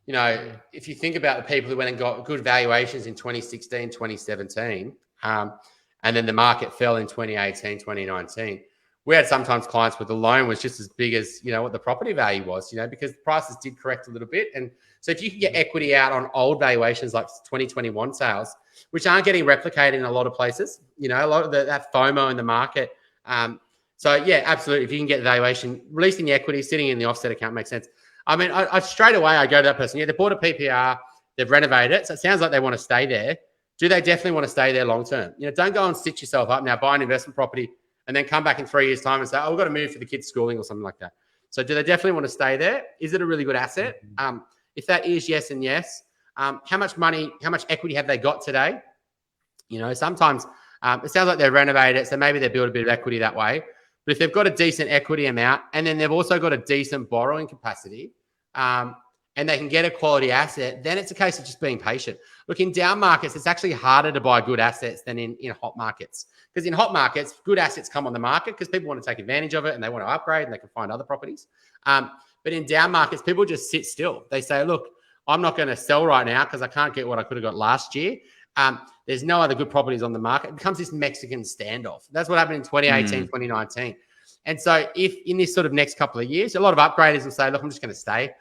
if you think about the people who went and got good valuations in 2016, 2017, and then the market fell in 2018, 2019. We had sometimes clients where the loan was just as big as, what the property value was, because the prices did correct a little bit. And so if you can get equity out on old valuations like 2021 sales, which aren't getting replicated in a lot of places, a lot of that FOMO in the market. Absolutely. If you can get the valuation, releasing the equity, sitting in the offset account makes sense. I mean, I straight away, I go to that person. Yeah, they bought a PPR, they've renovated it. So it sounds like they want to stay there. Do they definitely want to stay there long term? Don't go and stitch yourself up now, buy an investment property, and then come back in 3 years' time and say, we've got to move for the kids' schooling or something like that. So do they definitely want to stay there? Is it a really good asset? If that is yes and yes, how much equity have they got today? Sometimes it sounds like they're renovated, so maybe they build a bit of equity that way. But if they've got a decent equity amount and then they've also got a decent borrowing capacity, and they can get a quality asset, then it's a case of just being patient. Look, in down markets, it's actually harder to buy good assets than in hot markets. Because in hot markets, good assets come on the market because people want to take advantage of it and they want to upgrade and they can find other properties. But in down markets, people just sit still. They say, look, I'm not going to sell right now because I can't get what I could have got last year. There's no other good properties on the market. It becomes this Mexican standoff. That's what happened in 2018, 2019. And so if in this sort of next couple of years, a lot of upgraders will say, look, I'm just going to stay,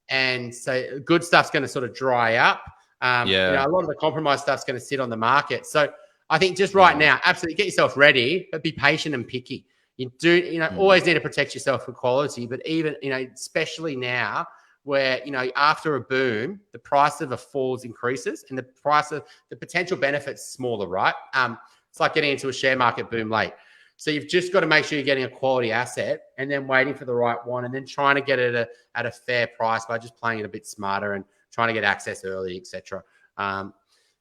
And so good stuff's going to sort of dry up. A lot of the compromise stuff's going to sit on the market. So I think just right now, absolutely get yourself ready, but be patient and picky. You do, always need to protect yourself for quality, but even, especially now where, after a boom, the price of a falls increases and the price of the potential benefits smaller, right? It's like getting into a share market boom late. So you've just got to make sure you're getting a quality asset and then waiting for the right one and then trying to get it at a fair price by just playing it a bit smarter and trying to get access early, etc. But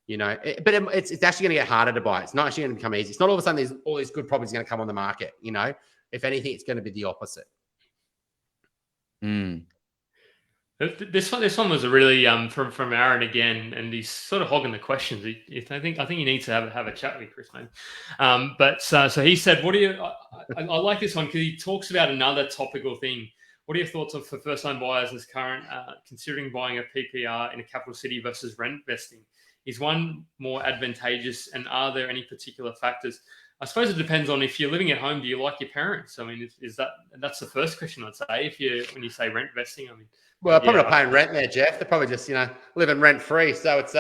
it's actually going to get harder to buy. It's not actually going to become easy. It's not all of a sudden all these good properties going to come on the market. If anything, it's going to be the opposite. This one was a really from Aaron again, and he's sort of hogging the questions. I think you need to have a chat with Chris, man. So he said, "What do you?" I like this one because he talks about another topical thing. What are your thoughts for first-time buyers as current considering buying a PPR in a capital city versus rent investing? Is one more advantageous, and are there any particular factors? I suppose it depends on if you're living at home. Do you like your parents? I mean, that's the first question I'd say. When you say rent investing, I mean. Well, probably not paying rent there, Jeff. They're probably just, living rent free. So it's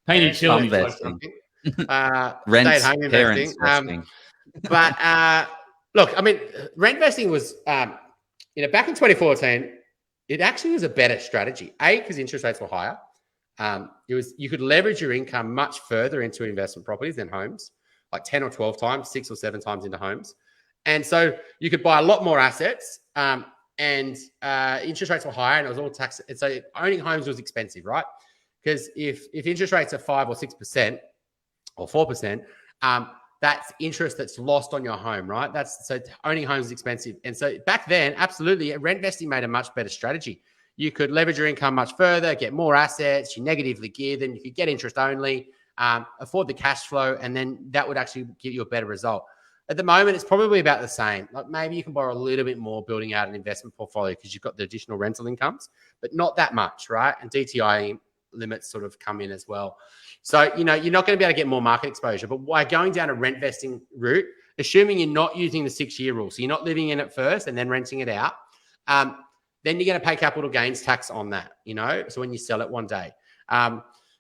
paying chili. Investing. Stay at home investing. But look, I mean, rent investing was, back in 2014, it actually was a better strategy. Because interest rates were higher. You could leverage your income much further into investment properties than homes, like 10 or 12 times, 6 or 7 times into homes. And so you could buy a lot more assets. And interest rates were higher and it was all tax. And so owning homes was expensive, right? Because if interest rates are 5 or 6% or 4%, that's interest that's lost on your home, right? So owning homes is expensive. And so back then, absolutely, rent investing made a much better strategy. You could leverage your income much further, get more assets, you negatively gear them, you could get interest only, afford the cash flow, and then that would actually give you a better result. At the moment, it's probably about the same. Like maybe you can borrow a little bit more building out an investment portfolio because you've got the additional rental incomes, but not that much, right? And DTI limits sort of come in as well. So, you're not going to be able to get more market exposure, but by going down a rent vesting route, assuming you're not using the 6-year rule, so you're not living in it first and then renting it out, then you're going to pay capital gains tax on that, so when you sell it one day.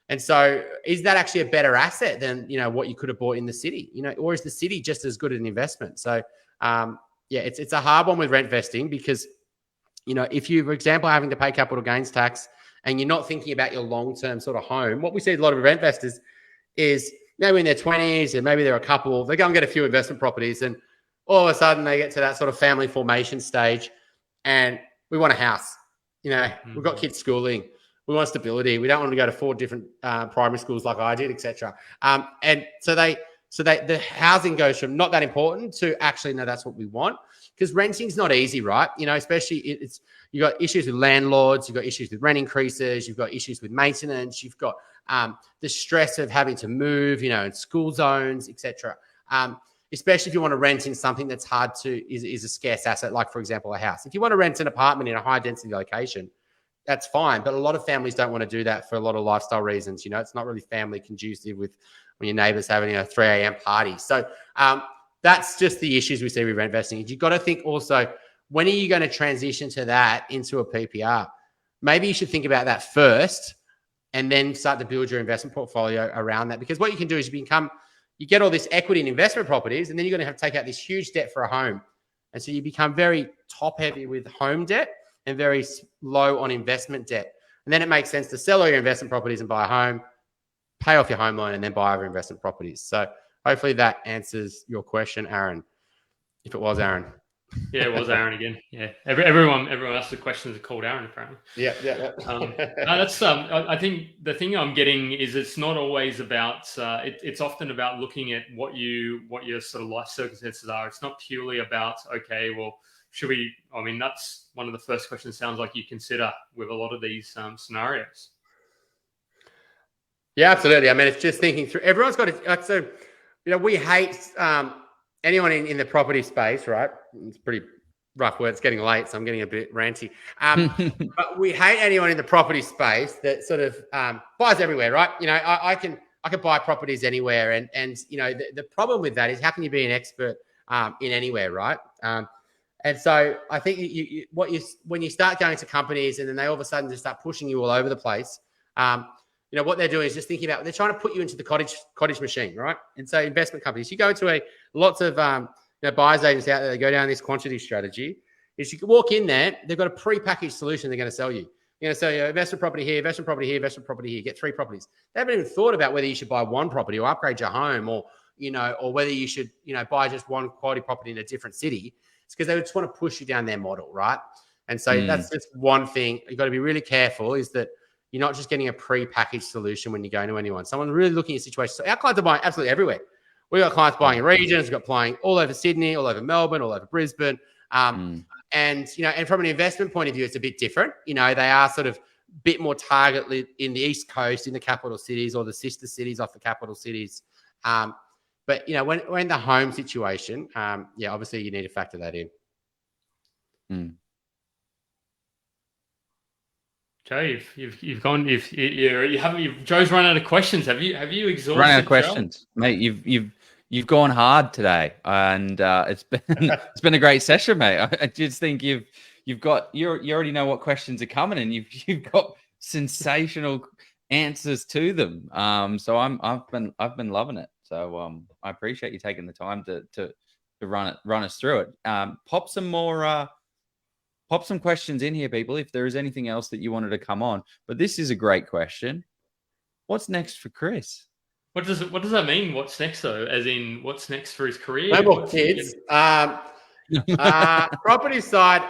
And so is that actually a better asset than, what you could have bought in the city, or is the city just as good an investment? So, it's a hard one with rent vesting because, if you, for example, having to pay capital gains tax and you're not thinking about your long-term sort of home, what we see a lot of rent investors is maybe in their 20s and maybe they're a couple, they go and get a few investment properties and all of a sudden they get to that sort of family formation stage and we want a house, we've got kids schooling. We want stability. We don't want to go to 4 different primary schools like I did, etc. And so the housing goes from not that important to actually, no, that's what we want. Because renting's not easy, right? Especially you've got issues with landlords, you've got issues with rent increases, you've got issues with maintenance, you've got the stress of having to move, in school zones, etc. Especially if you want to rent in something that's hard is a scarce asset, like for example, a house. If you want to rent an apartment in a high density location, that's fine. But a lot of families don't want to do that for a lot of lifestyle reasons. It's not really family conducive with when your neighbor's having a 3 a.m. party. So that's just the issues we see with rent investing. You've got to think also, when are you going to transition to that into a PPR? Maybe you should think about that first and then start to build your investment portfolio around that. Because what you can do is you get all this equity in investment properties and then you're going to have to take out this huge debt for a home. And so you become very top heavy with home debt and very low on investment debt. And then it makes sense to sell all your investment properties and buy a home, pay off your home loan, and then buy other investment properties. So hopefully that answers your question, Aaron, if it was Aaron. Yeah, it was Aaron again. Yeah, everyone else the questions are called Aaron apparently. Yeah. That's I think the thing I'm getting is it's not always about. It's often about looking at what your sort of life circumstances are. It's not purely about okay, well, should we? I mean, that's one of the first questions. Sounds like you consider with a lot of these scenarios. Yeah, absolutely. I mean, it's just thinking through. Everyone's got to. So, we hate anyone in the property space, right? It's a pretty rough word. It's getting late, so I'm getting a bit ranty. But we hate anyone in the property space that sort of buys everywhere, right? I can buy properties anywhere, and the problem with that is how can you be an expert in anywhere, right? And so I think when you start going to companies and then they all of a sudden just start pushing you all over the place, what they're doing is just thinking about, they're trying to put you into the cottage machine, right? And so investment companies, you go to lots of buyers agents out there that go down this quantity strategy. Is you can walk in there, they've got a pre-packaged solution they're going to sell you. They're going to sell you investment property here, investment property here, investment property here, get 3 properties. They haven't even thought about whether you should buy one property or upgrade your home, or whether you should, buy just one quality property in a different city. It's because they just want to push you down their model, right? And so that's just one thing you've got to be really careful, is that you're not just getting a pre-packaged solution when you go to anyone. Someone's really looking at situations. So our clients are buying absolutely everywhere. We've got clients buying in regions. We've got buying all over Sydney, all over Melbourne, all over Brisbane. And from an investment point of view, it's a bit different. They are sort of a bit more targeted in the East Coast, in the capital cities, or the sister cities off the capital cities. But when the home situation, obviously you need to factor that in. Joe, you've gone. Joe's run out of questions. Have you exhausted? Run out of questions, Joe? Mate. You've gone hard today, and it's been a great session, mate. I just think you already know what questions are coming, and you've got sensational answers to them. So I've been loving it. So I appreciate you taking the time to run us through it. Pop some questions in here, people, if there is anything else that you wanted to come on. But this is a great question. What's next for Chris? What does that mean? What's next, though? As in, what's next for his career? No more kids. Property side.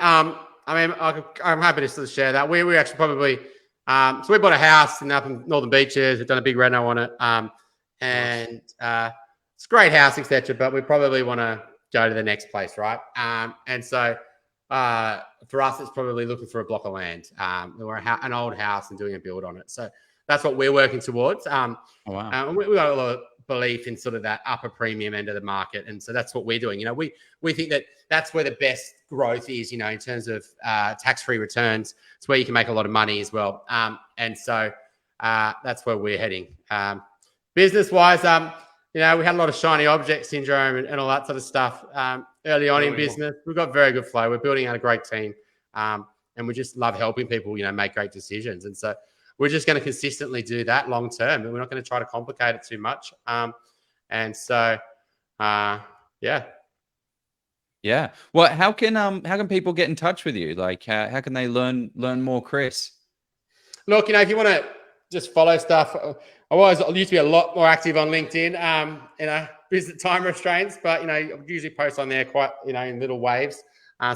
I'm happy to sort of share that. We actually probably. So we bought a house up in Northern Beaches. We've done a big reno on it. And it's a great house, etc. But we probably want to go to the next place, right? And so. For us, it's probably looking for a block of land, or an old house, and doing a build on it. So that's what we're working towards. And we got a lot of belief in sort of that upper premium end of the market, and so that's what we're doing. We think that that's where the best growth is. In terms of tax-free returns, it's where you can make a lot of money as well. And so that's where we're heading. Business-wise, we had a lot of shiny object syndrome and all that sort of stuff early on in business. We've got very good flow. We're building out a great team, and we just love helping people, make great decisions. And so we're just going to consistently do that long term, and we're not going to try to complicate it too much. And so, yeah. Well, how can people get in touch with you? Like, how can they learn more, Chris? Look, if you want to just follow stuff. I used to be a lot more active on LinkedIn, business time restraints, but, I usually post on there quite, in little waves.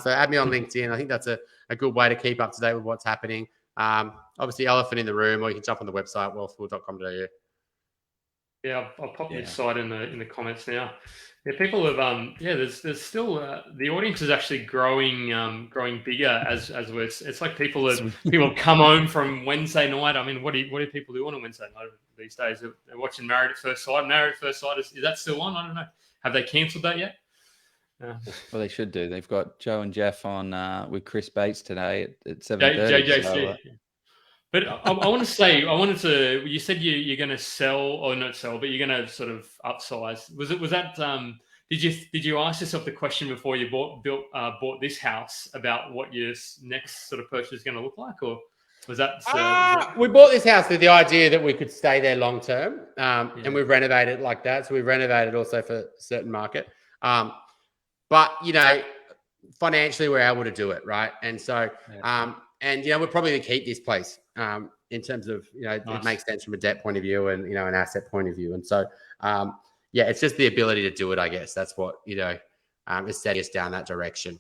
So add me on LinkedIn. I think that's a good way to keep up to date with what's happening. Obviously, elephant in the room, or you can jump on the website, wealthful.com.au. Yeah, I'll pop this site in the comments now. Yeah, people have there's still the audience is actually growing bigger as it's like people come home from Wednesday night. I mean, what do people do on a Wednesday night these days? They're watching Married at First Sight. Married at First Sight, is that still on? I don't know. Have they cancelled that yet? Well, they should do. They've got Joe and Jeff on with Chris Bates today at 7:30. JJC. But you said you're going to sell, or not sell, but you're going to sort of upsize. Did you ask yourself the question before you bought this house about what your next sort of purchase is going to look like, or was that? We bought this house with the idea that we could stay there long term, and we've renovated it like that. So we've renovated also for a certain market, but financially we're able to do it, right? And so, we're probably going to keep this place. In terms of, nice. It makes sense from a debt point of view and, an asset point of view. And so, it's just the ability to do it, I guess. That's what, is setting us down that direction.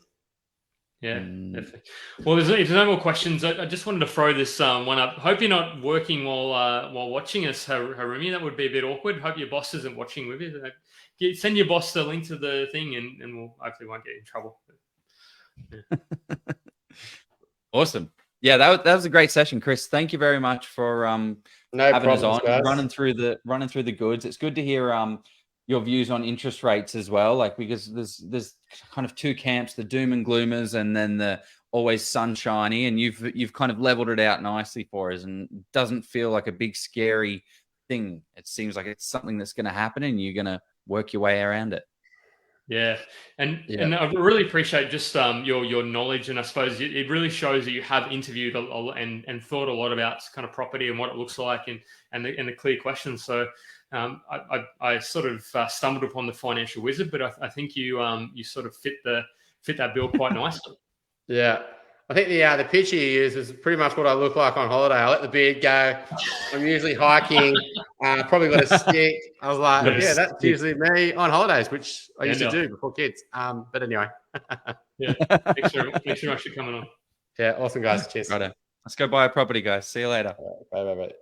Yeah, definitely. Well, if there's no more questions, I just wanted to throw this one up. Hope you're not working while watching us, Harumi. That would be a bit awkward. Hope your boss isn't watching with you. Send your boss the link to the thing, and we'll hopefully won't get in trouble. Awesome. Yeah, that was a great session, Chris. Thank you very much for having us on, running through the goods. It's good to hear your views on interest rates as well, like, because there's kind of two camps, the doom and gloomers, and then the always sunshiny, and you've kind of leveled it out nicely for us, and it doesn't feel like a big scary thing. It seems like it's something that's going to happen, and you're going to work your way around it. Yeah, and I really appreciate just your knowledge, and I suppose it really shows that you have interviewed and thought a lot about kind of property and what it looks like, and the clear questions. So I sort of stumbled upon the financial wizard, but I think you sort of fit that bill quite nicely. Yeah. I think the picture you use is pretty much what I look like on holiday. I let the beard go. I'm usually hiking. Probably got a stick. I was like, yeah, that's usually me on holidays, which I used to do before kids. But anyway. Yeah. Thanks very much for coming on. Yeah. Awesome, guys. Cheers. Righto. Let's go buy a property, guys. See you later. Bye.